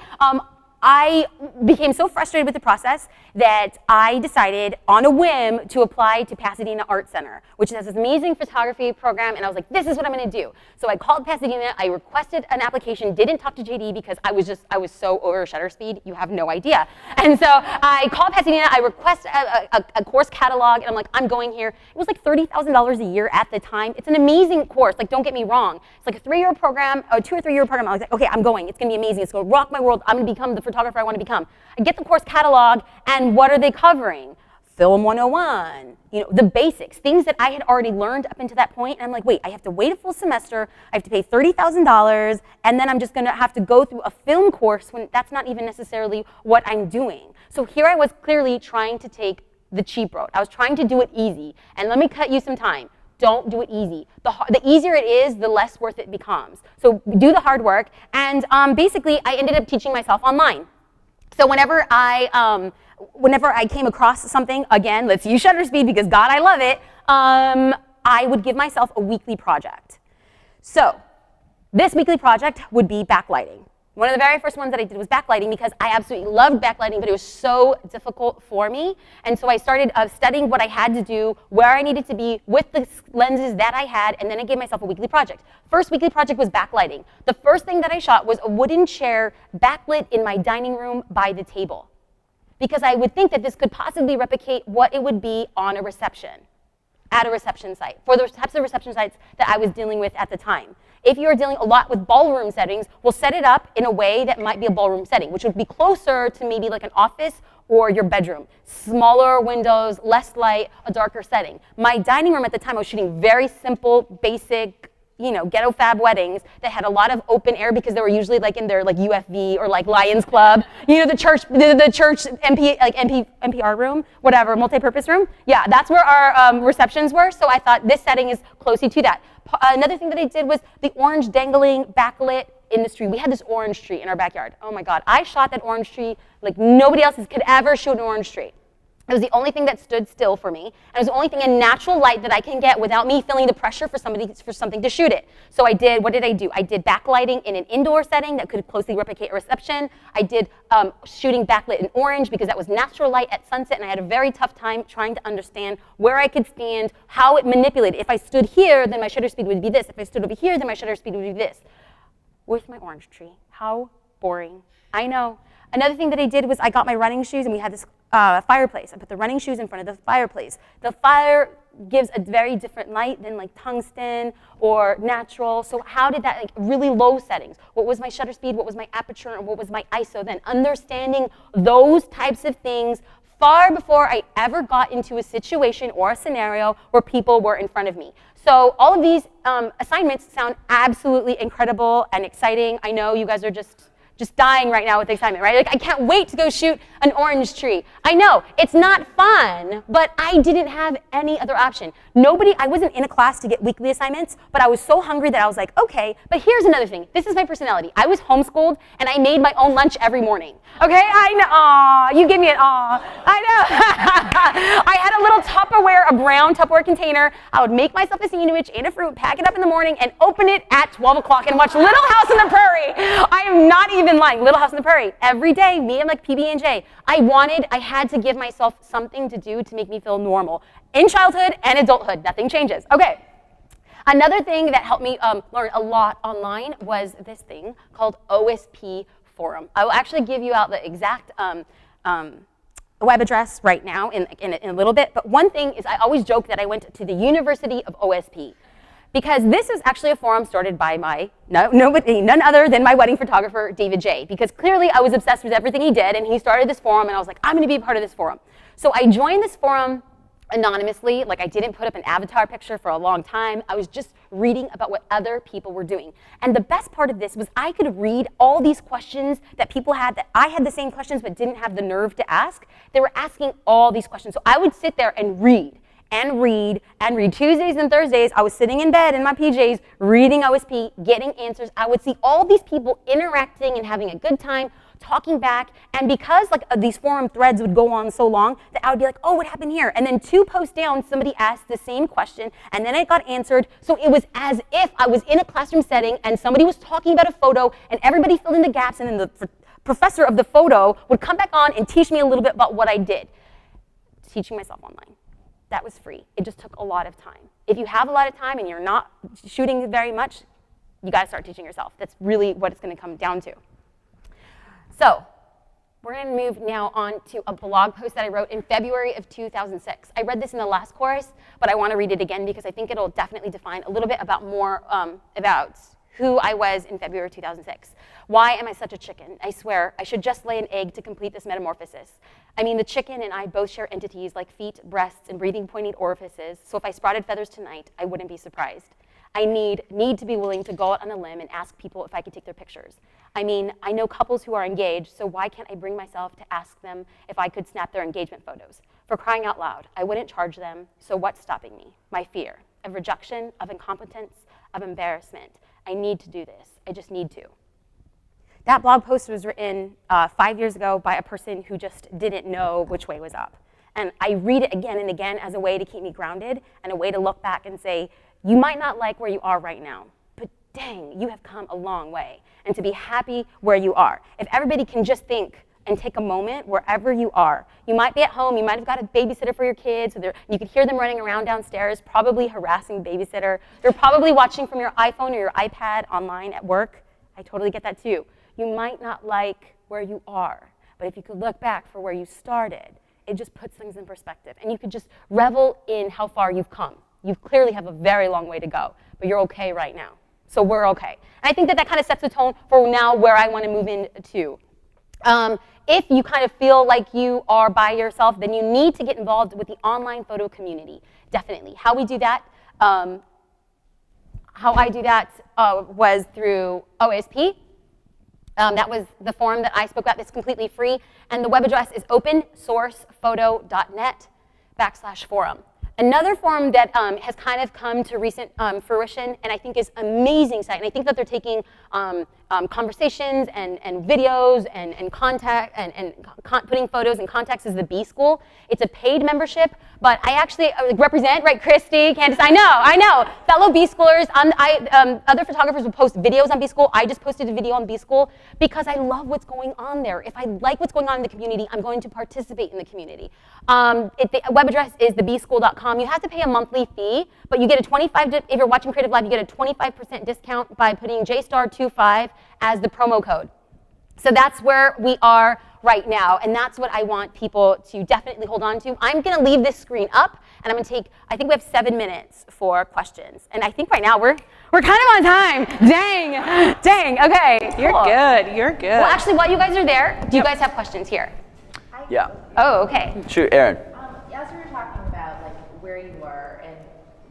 I became so frustrated with the process that I decided on a whim to apply to Pasadena Art Center, which has this amazing photography program, and I was like, this is what I'm going to do. So I called Pasadena, I requested an application, didn't talk to JD because I was so over shutter speed, you have no idea. And so I called Pasadena, I requested a course catalog, and I'm like, I'm going here. It was like $30,000 a year at the time. It's an amazing course, don't get me wrong. It's like a 3-year program, a 2 or 3 year program. I was like, okay, I'm going, it's going to be amazing, it's going to rock my world, I'm going to become the photographer I want to become. I get the course catalog, and what are they covering? Film 101, the basics, things that I had already learned up until that point. And I'm like, wait, I have to wait a full semester, I have to pay $30,000, and then I'm just going to have to go through a film course when that's not even necessarily what I'm doing. So here I was clearly trying to take the cheap road. I was trying to do it easy. And let me cut you some time. Don't do it easy. The easier it is, the less worth it becomes. So do the hard work. And basically, I ended up teaching myself online. So whenever I came across something, again, let's use shutter speed because God, I love it, I would give myself a weekly project. So this weekly project would be backlighting. One of the very first ones that I did was backlighting because I absolutely loved backlighting, but it was so difficult for me. And so I started studying what I had to do, where I needed to be with the lenses that I had, and then I gave myself a weekly project. First weekly project was backlighting. The first thing that I shot was a wooden chair backlit in my dining room by the table, because I would think that this could possibly replicate what it would be on a reception, at a reception site, for the types of reception sites that I was dealing with at the time. If you're dealing a lot with ballroom settings, we'll set it up in a way that might be a ballroom setting, which would be closer to maybe like an office or your bedroom. Smaller windows, less light, a darker setting. My dining room at the time, I was shooting very simple, basic ghetto fab weddings that had a lot of open air because they were usually like in their like UFV or like Lions Club, the church NPR room, whatever, multi-purpose room. Yeah, that's where our receptions were. So I thought this setting is closely to that. Another thing that I did was the orange dangling backlit in the street. We had this orange tree in our backyard. Oh my God, I shot that orange tree like nobody else could ever shoot an orange tree. It was the only thing that stood still for me, and it was the only thing in natural light that I can get without me feeling the pressure for something to shoot it. So what did I do? I did backlighting in an indoor setting that could closely replicate a reception. I did shooting backlit in orange because that was natural light at sunset, and I had a very tough time trying to understand where I could stand, how it manipulated. If I stood here, then my shutter speed would be this. If I stood over here, then my shutter speed would be this. With my orange tree. How boring. I know. Another thing that I did was I got my running shoes, and we had this fireplace. I put the running shoes in front of the fireplace. The fire gives a very different light than like tungsten or natural. So how did that, like really low settings? What was my shutter speed? What was my aperture? And what was my ISO then? Understanding those types of things far before I ever got into a situation or a scenario where people were in front of me. So all of these assignments sound absolutely incredible and exciting. I know you guys are just dying right now with excitement, right? Like, I can't wait to go shoot an orange tree. I know, it's not fun, but I didn't have any other option. I wasn't in a class to get weekly assignments, but I was so hungry that I was like, okay, but here's another thing. This is my personality. I was homeschooled, and I made my own lunch every morning. Okay, I know, aw, you give me an aw. I know. I had a little Tupperware, a brown Tupperware container. I would make myself a sandwich and a fruit, pack it up in the morning, and open it at 12 o'clock and watch Little House on the Prairie. I am not even lying. Little House on the Prairie. Every day, me and like PB&J. I had to give myself something to do to make me feel normal. In childhood and adulthood, nothing changes. Okay. Another thing that helped me learn a lot online was this thing called OSP Forum. I will actually give you out the exact web address right now in a little bit. But one thing is I always joke that I went to the University of OSP. Because this is actually a forum started by none other than my wedding photographer, David J. Because clearly I was obsessed with everything he did, and he started this forum, and I was like, I'm going to be a part of this forum. So I joined this forum anonymously. Like, I didn't put up an avatar picture for a long time. I was just reading about what other people were doing. And the best part of this was I could read all these questions that people had, that I had the same questions but didn't have the nerve to ask. They were asking all these questions. So I would sit there and read. Tuesdays and Thursdays, I was sitting in bed in my PJs, reading OSP, getting answers. I would see all these people interacting and having a good time, talking back. And because these forum threads would go on so long, that I would be like, oh, what happened here? And then 2 posts down, somebody asked the same question, and then it got answered. So it was as if I was in a classroom setting, and somebody was talking about a photo, and everybody filled in the gaps, and then the professor of the photo would come back on and teach me a little bit about what I did. Teaching myself online. That was free. It just took a lot of time. If you have a lot of time and you're not shooting very much, you got to start teaching yourself. That's really what it's going to come down to. So we're going to move now on to a blog post that I wrote in February of 2006. I read this in the last course, but I want to read it again because I think it'll definitely define a little bit about about who I was in February 2006. Why am I such a chicken? I swear, I should just lay an egg to complete this metamorphosis. I mean, the chicken and I both share entities like feet, breasts, and breathing pointed orifices, so if I sprouted feathers tonight, I wouldn't be surprised. I need to be willing to go out on a limb and ask people if I could take their pictures. I mean, I know couples who are engaged, so why can't I bring myself to ask them if I could snap their engagement photos? For crying out loud, I wouldn't charge them, so what's stopping me? My fear of rejection, of incompetence, of embarrassment. I need to do this. I just need to. That blog post was written 5 years ago by a person who just didn't know which way was up. And I read it again and again as a way to keep me grounded and a way to look back and say, you might not like where you are right now, but dang, you have come a long way. And to be happy where you are. If everybody can just think and take a moment wherever you are. You might be at home, you might have got a babysitter for your kids, you could hear them running around downstairs, probably harassing the babysitter. They're probably watching from your iPhone or your iPad online at work. I totally get that too. You might not like where you are, but if you could look back for where you started, it just puts things in perspective. And you could just revel in how far you've come. You clearly have a very long way to go, but you're okay right now. So we're okay. And I think that kind of sets the tone for now where I want to move into. If you kind of feel like you are by yourself, then you need to get involved with the online photo community, definitely. How we do that, how I do that was through OSP. That was the forum that I spoke about. That's completely free. And the web address is opensourcephoto.net/forum. Another forum that has kind of come to recent fruition, and I think is amazing site, and I think that they're taking conversations and videos and putting photos in context, is the B School. It's a paid membership, but I actually represent, right, Christy, Candace, I know, fellow B Schoolers. Other photographers will post videos on B School. I just posted a video on B School because I love what's going on there. If I like what's going on in the community, I'm going to participate in the community. The web address is thebschool.com. You have to pay a monthly fee, but you get a if you're watching Creative Live, you get a 25% discount by putting JSTAR25 as the promo code. So that's where we are right now, and that's what I want people to definitely hold on to. I'm going to leave this screen up, and I'm going to take, I think we have 7 minutes for questions. And I think right now we're kind of on time. Dang, okay. You're cool. good, you're good. Well, actually, while you guys are there, do you guys have questions here? Yeah. Oh, okay. Shoot, Aaron. As we were talking about like where you were and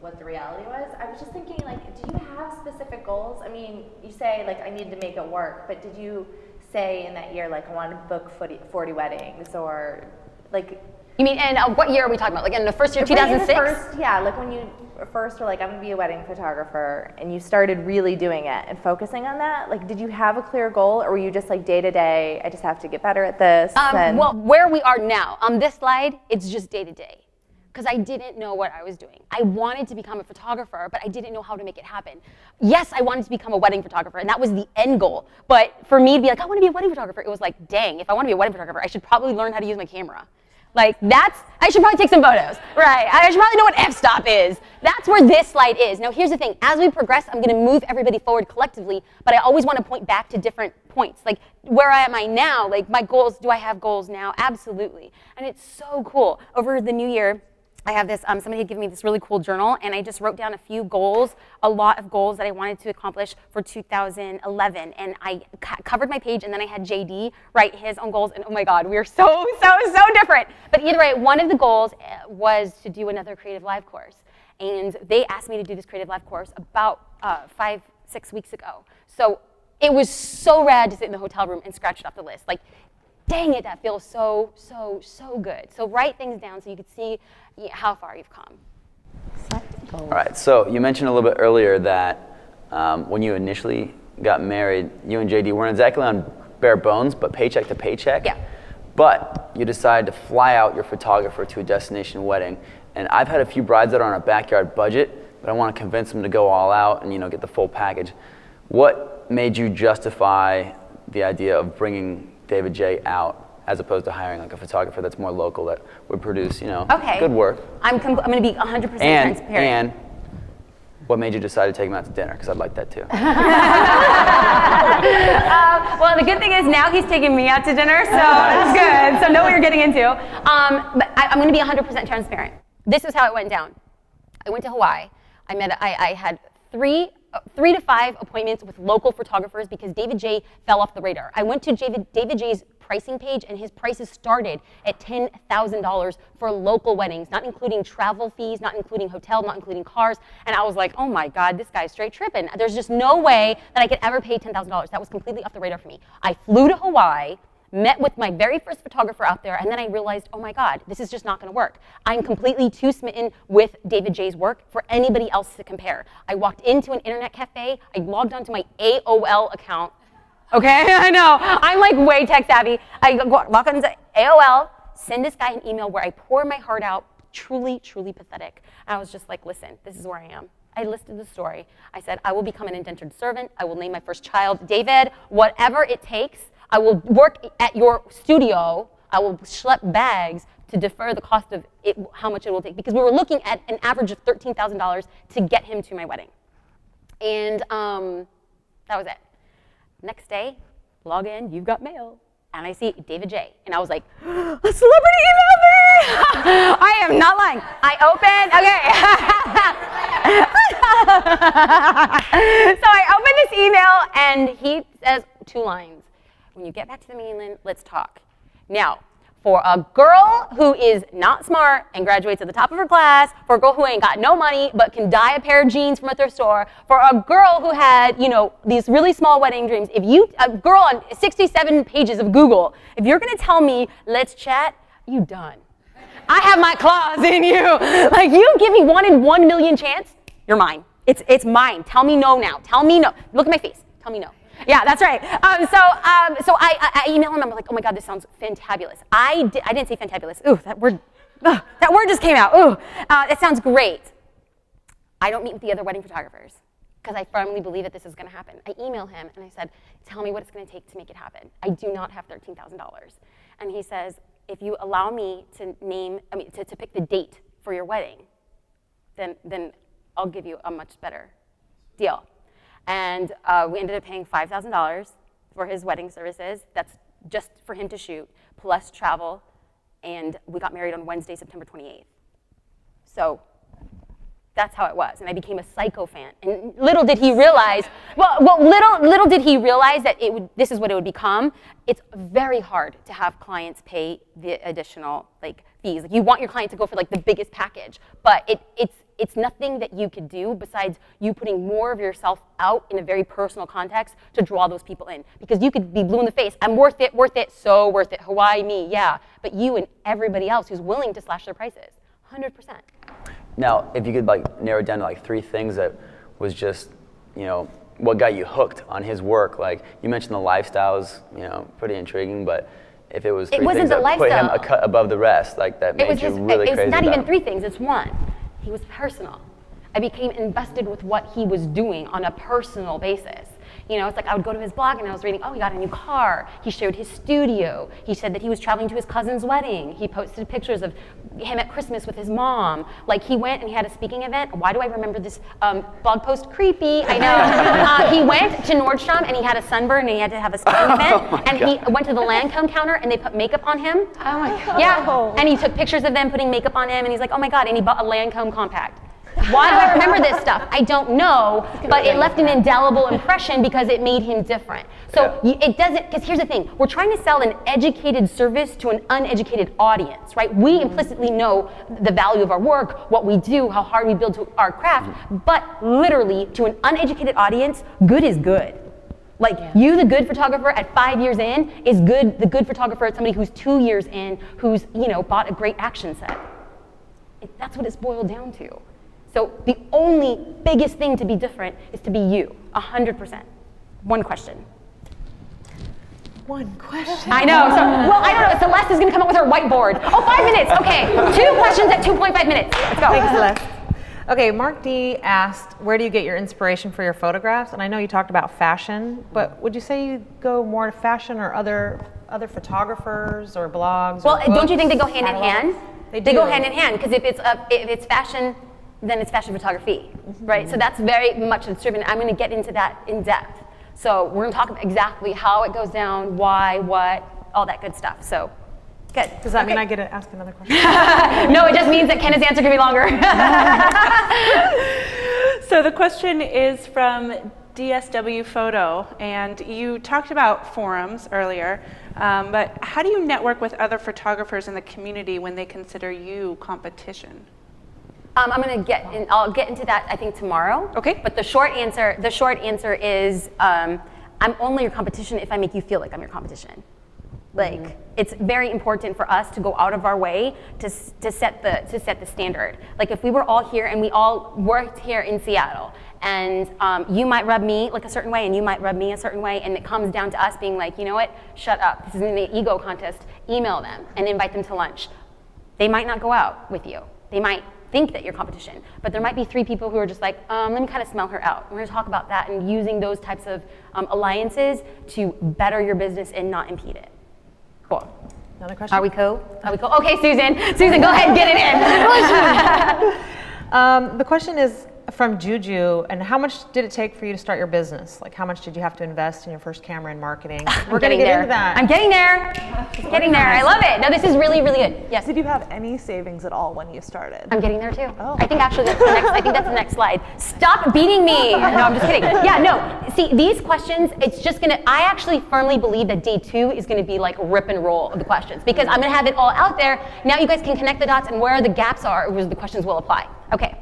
what the reality was, I was just thinking, like, do you have specific goals? I mean, you say like I need to make it work, but did you say in that year like I want to book 40 weddings, or like? You mean, and what year are we talking about? Like in the first year, 2006? Yeah, like when you first were like, I'm gonna be a wedding photographer, and you started really doing it and focusing on that. Like, did you have a clear goal, or were you just like day to day? I just have to get better at this. Well, where we are now on this slide, it's just day to day, because I didn't know what I was doing. I wanted to become a photographer, but I didn't know how to make it happen. Yes, I wanted to become a wedding photographer, and that was the end goal. But for me to be like, I want to be a wedding photographer, it was like, dang, if I want to be a wedding photographer, I should probably learn how to use my camera. Like I should probably take some photos, right? I should probably know what f-stop is. That's where this slide is. Now here's the thing, as we progress, I'm gonna move everybody forward collectively, but I always wanna point back to different points. Like, where am I now? Like, my goals, do I have goals now? Absolutely. And it's so cool. Over the new year, I have this, somebody had given me this really cool journal, and I just wrote down a few goals, a lot of goals that I wanted to accomplish for 2011. And I covered my page, and then I had JD write his own goals, and oh my God, we are so different. But either way, one of the goals was to do another Creative Live course. And they asked me to do this Creative Live course about 5-6 weeks ago. So it was so rad to sit in the hotel room and scratch it off the list. Like, dang it, that feels so good. So write things down so you can see how far you've come. All right, so you mentioned a little bit earlier that when you initially got married, you and JD weren't exactly on bare bones, but paycheck to paycheck. Yeah. But you decided to fly out your photographer to a destination wedding. And I've had a few brides that are on a backyard budget, but I want to convince them to go all out and get the full package. What made you justify the idea of bringing David J out as opposed to hiring like a photographer that's more local that would produce, good work? I'm going to be 100% transparent. And what made you decide to take him out to dinner? Because I'd like that too. Well, the good thing is now he's taking me out to dinner, so that's good. So know what you're getting into. But I'm going to be 100% transparent. This is how it went down. I went to Hawaii. I had 3 to 5 appointments with local photographers because David J fell off the radar. I went to David J's pricing page, and his prices started at $10,000 for local weddings, not including travel fees, not including hotel, not including cars. And I was like, oh my God, this guy's straight tripping. There's just no way that I could ever pay $10,000. That was completely off the radar for me. I flew to Hawaii, met with my very first photographer out there, and then I realized, oh my God, this is just not gonna work. I'm completely too smitten with David J's work for anybody else to compare. I walked into an internet cafe, I logged onto my AOL account. Okay, I know, I'm like way tech savvy. I log onto AOL, send this guy an email where I pour my heart out, truly pathetic. And I was just like, listen, this is where I am. I listed the story. I said, I will become an indentured servant. I will name my first child David, whatever it takes. I will work at your studio. I will schlep bags to defer the cost of it, how much it will take, because we were looking at an average of $13,000 to get him to my wedding. And that was it. Next day, log in, you've got mail. And I see David J. And I was like, a celebrity emailed me! I am not lying. I opened, okay. So I opened this email, and he says 2 lines. When you get back to the mainland, let's talk. Now, For a girl who is not smart and graduates at the top of her class, for a girl who ain't got no money but can dye a pair of jeans from a thrift store, for a girl who had, these really small wedding dreams, a girl on 67 pages of Google, if you're gonna tell me, let's chat, you done. I have my claws in you. Like, you give me 1 in 1 million chance, you're mine. It's mine. Tell me no now. Tell me no. Look at my face. Tell me no. Yeah, that's right. So I emailed him. I'm like, oh my God, this sounds fantabulous. I didn't say fantabulous. Ooh, that word just came out. Ooh, it sounds great. I don't meet with the other wedding photographers because I firmly believe that this is going to happen. I email him and I said, tell me what it's going to take to make it happen. I do not have $13,000. And he says, if you allow me to pick the date for your wedding, then I'll give you a much better deal. And we ended up paying $5,000 for his wedding services. That's just for him to shoot, plus travel. And we got married on Wednesday, September 28th. So that's how it was. And I became a Psycho fan. And little did he realize, little did he realize that this is what it would become. It's very hard to have clients pay the additional fees. You want your client to go for the biggest package, but it's nothing that you could do besides you putting more of yourself out in a very personal context to draw those people in. Because you could be blue in the face. I'm worth it, so worth it. Hawaii, me, yeah. But you and everybody else who's willing to slash their prices, 100%. Now, if you could narrow it down to 3 things that was just, what got you hooked on his work. You mentioned the lifestyles, pretty intriguing, but if it was 3 things that put him a cut above the rest, that made you really crazy. It's not about even him. 3 things, it's 1. He was personal. I became invested with what he was doing on a personal basis. It's I would go to his blog and I was reading, oh, he got a new car. He shared his studio. He said that he was traveling to his cousin's wedding. He posted pictures of him at Christmas with his mom. He went and he had a speaking event. Why do I remember this blog post? Creepy, I know. He went to Nordstrom and he had a sunburn and he had to have a speaking event. And he went to the Lancome counter and they put makeup on him. Oh my God. Yeah, and he took pictures of them putting makeup on him and he's like, oh my God, and he bought a Lancome compact. Why do I remember this stuff? I don't know, but it left an indelible impression because it made him different. So it doesn't, because here's the thing, we're trying to sell an educated service to an uneducated audience, right? We implicitly know the value of our work, what we do, how hard we build to our craft, but literally to an uneducated audience, good is good. You, the good photographer at 5 years in, is good. The good photographer at somebody who's 2 years in, who's bought a great action set. That's what it's boiled down to. So the only biggest thing to be different is to be you, 100%. 1 question. 1 question. I know. I don't know. Celeste is going to come up with her whiteboard. Oh, 5 minutes. Okay. 2 questions at 2.5 minutes. Let's go. Thanks, Celeste. Okay, Mark D asked, where do you get your inspiration for your photographs? And I know you talked about fashion, but would you say you go more to fashion or other photographers or blogs? Well, or don't you think they go hand in hand? They go hand in hand because if it's fashion, then it's fashion photography, right? So that's very much it's driven. I'm going to get into that in depth. So we're going to talk about exactly how it goes down, why, what, all that good stuff. So, good. Does that mean I get to ask another question? No, it just means that Kenna's answer could be longer. So the question is from DSW Photo, and you talked about forums earlier, but how do you network with other photographers in the community when they consider you competition? I'll get into that I think tomorrow. Okay. But the short answer is I'm only your competition if I make you feel like I'm your competition. It's very important for us to go out of our way to set the standard. If we were all here and we all worked here in Seattle, and you might rub me a certain way, and you might rub me a certain way, and it comes down to us being like, you know what? Shut up. This isn't an ego contest. Email them and invite them to lunch. They might not go out with you. They might think that you're competition, but there might be 3 people who are just let me kind of smell her out. We're going to talk about that and using those types of alliances to better your business and not impede it. Cool. Another question? Are we cool? Okay, Susan, go ahead, get it in. The question is, from Juju, and how much did it take for you to start your business? Like, how much did you have to invest in your first camera and marketing? We're going to get into that. I'm getting there. Getting there. I love it. No, this is really, really good. Yes. Did you have any savings at all when you started? I'm getting there too. Oh. I think actually that's the next. I think that's the next slide. Stop beating me. No, I'm just kidding. Yeah, no. See, these questions, it's just gonna. I actually firmly believe that day 2 is gonna be like rip and roll of the questions because I'm gonna have it all out there. Now you guys can connect the dots and where the gaps are, where the questions will apply. Okay.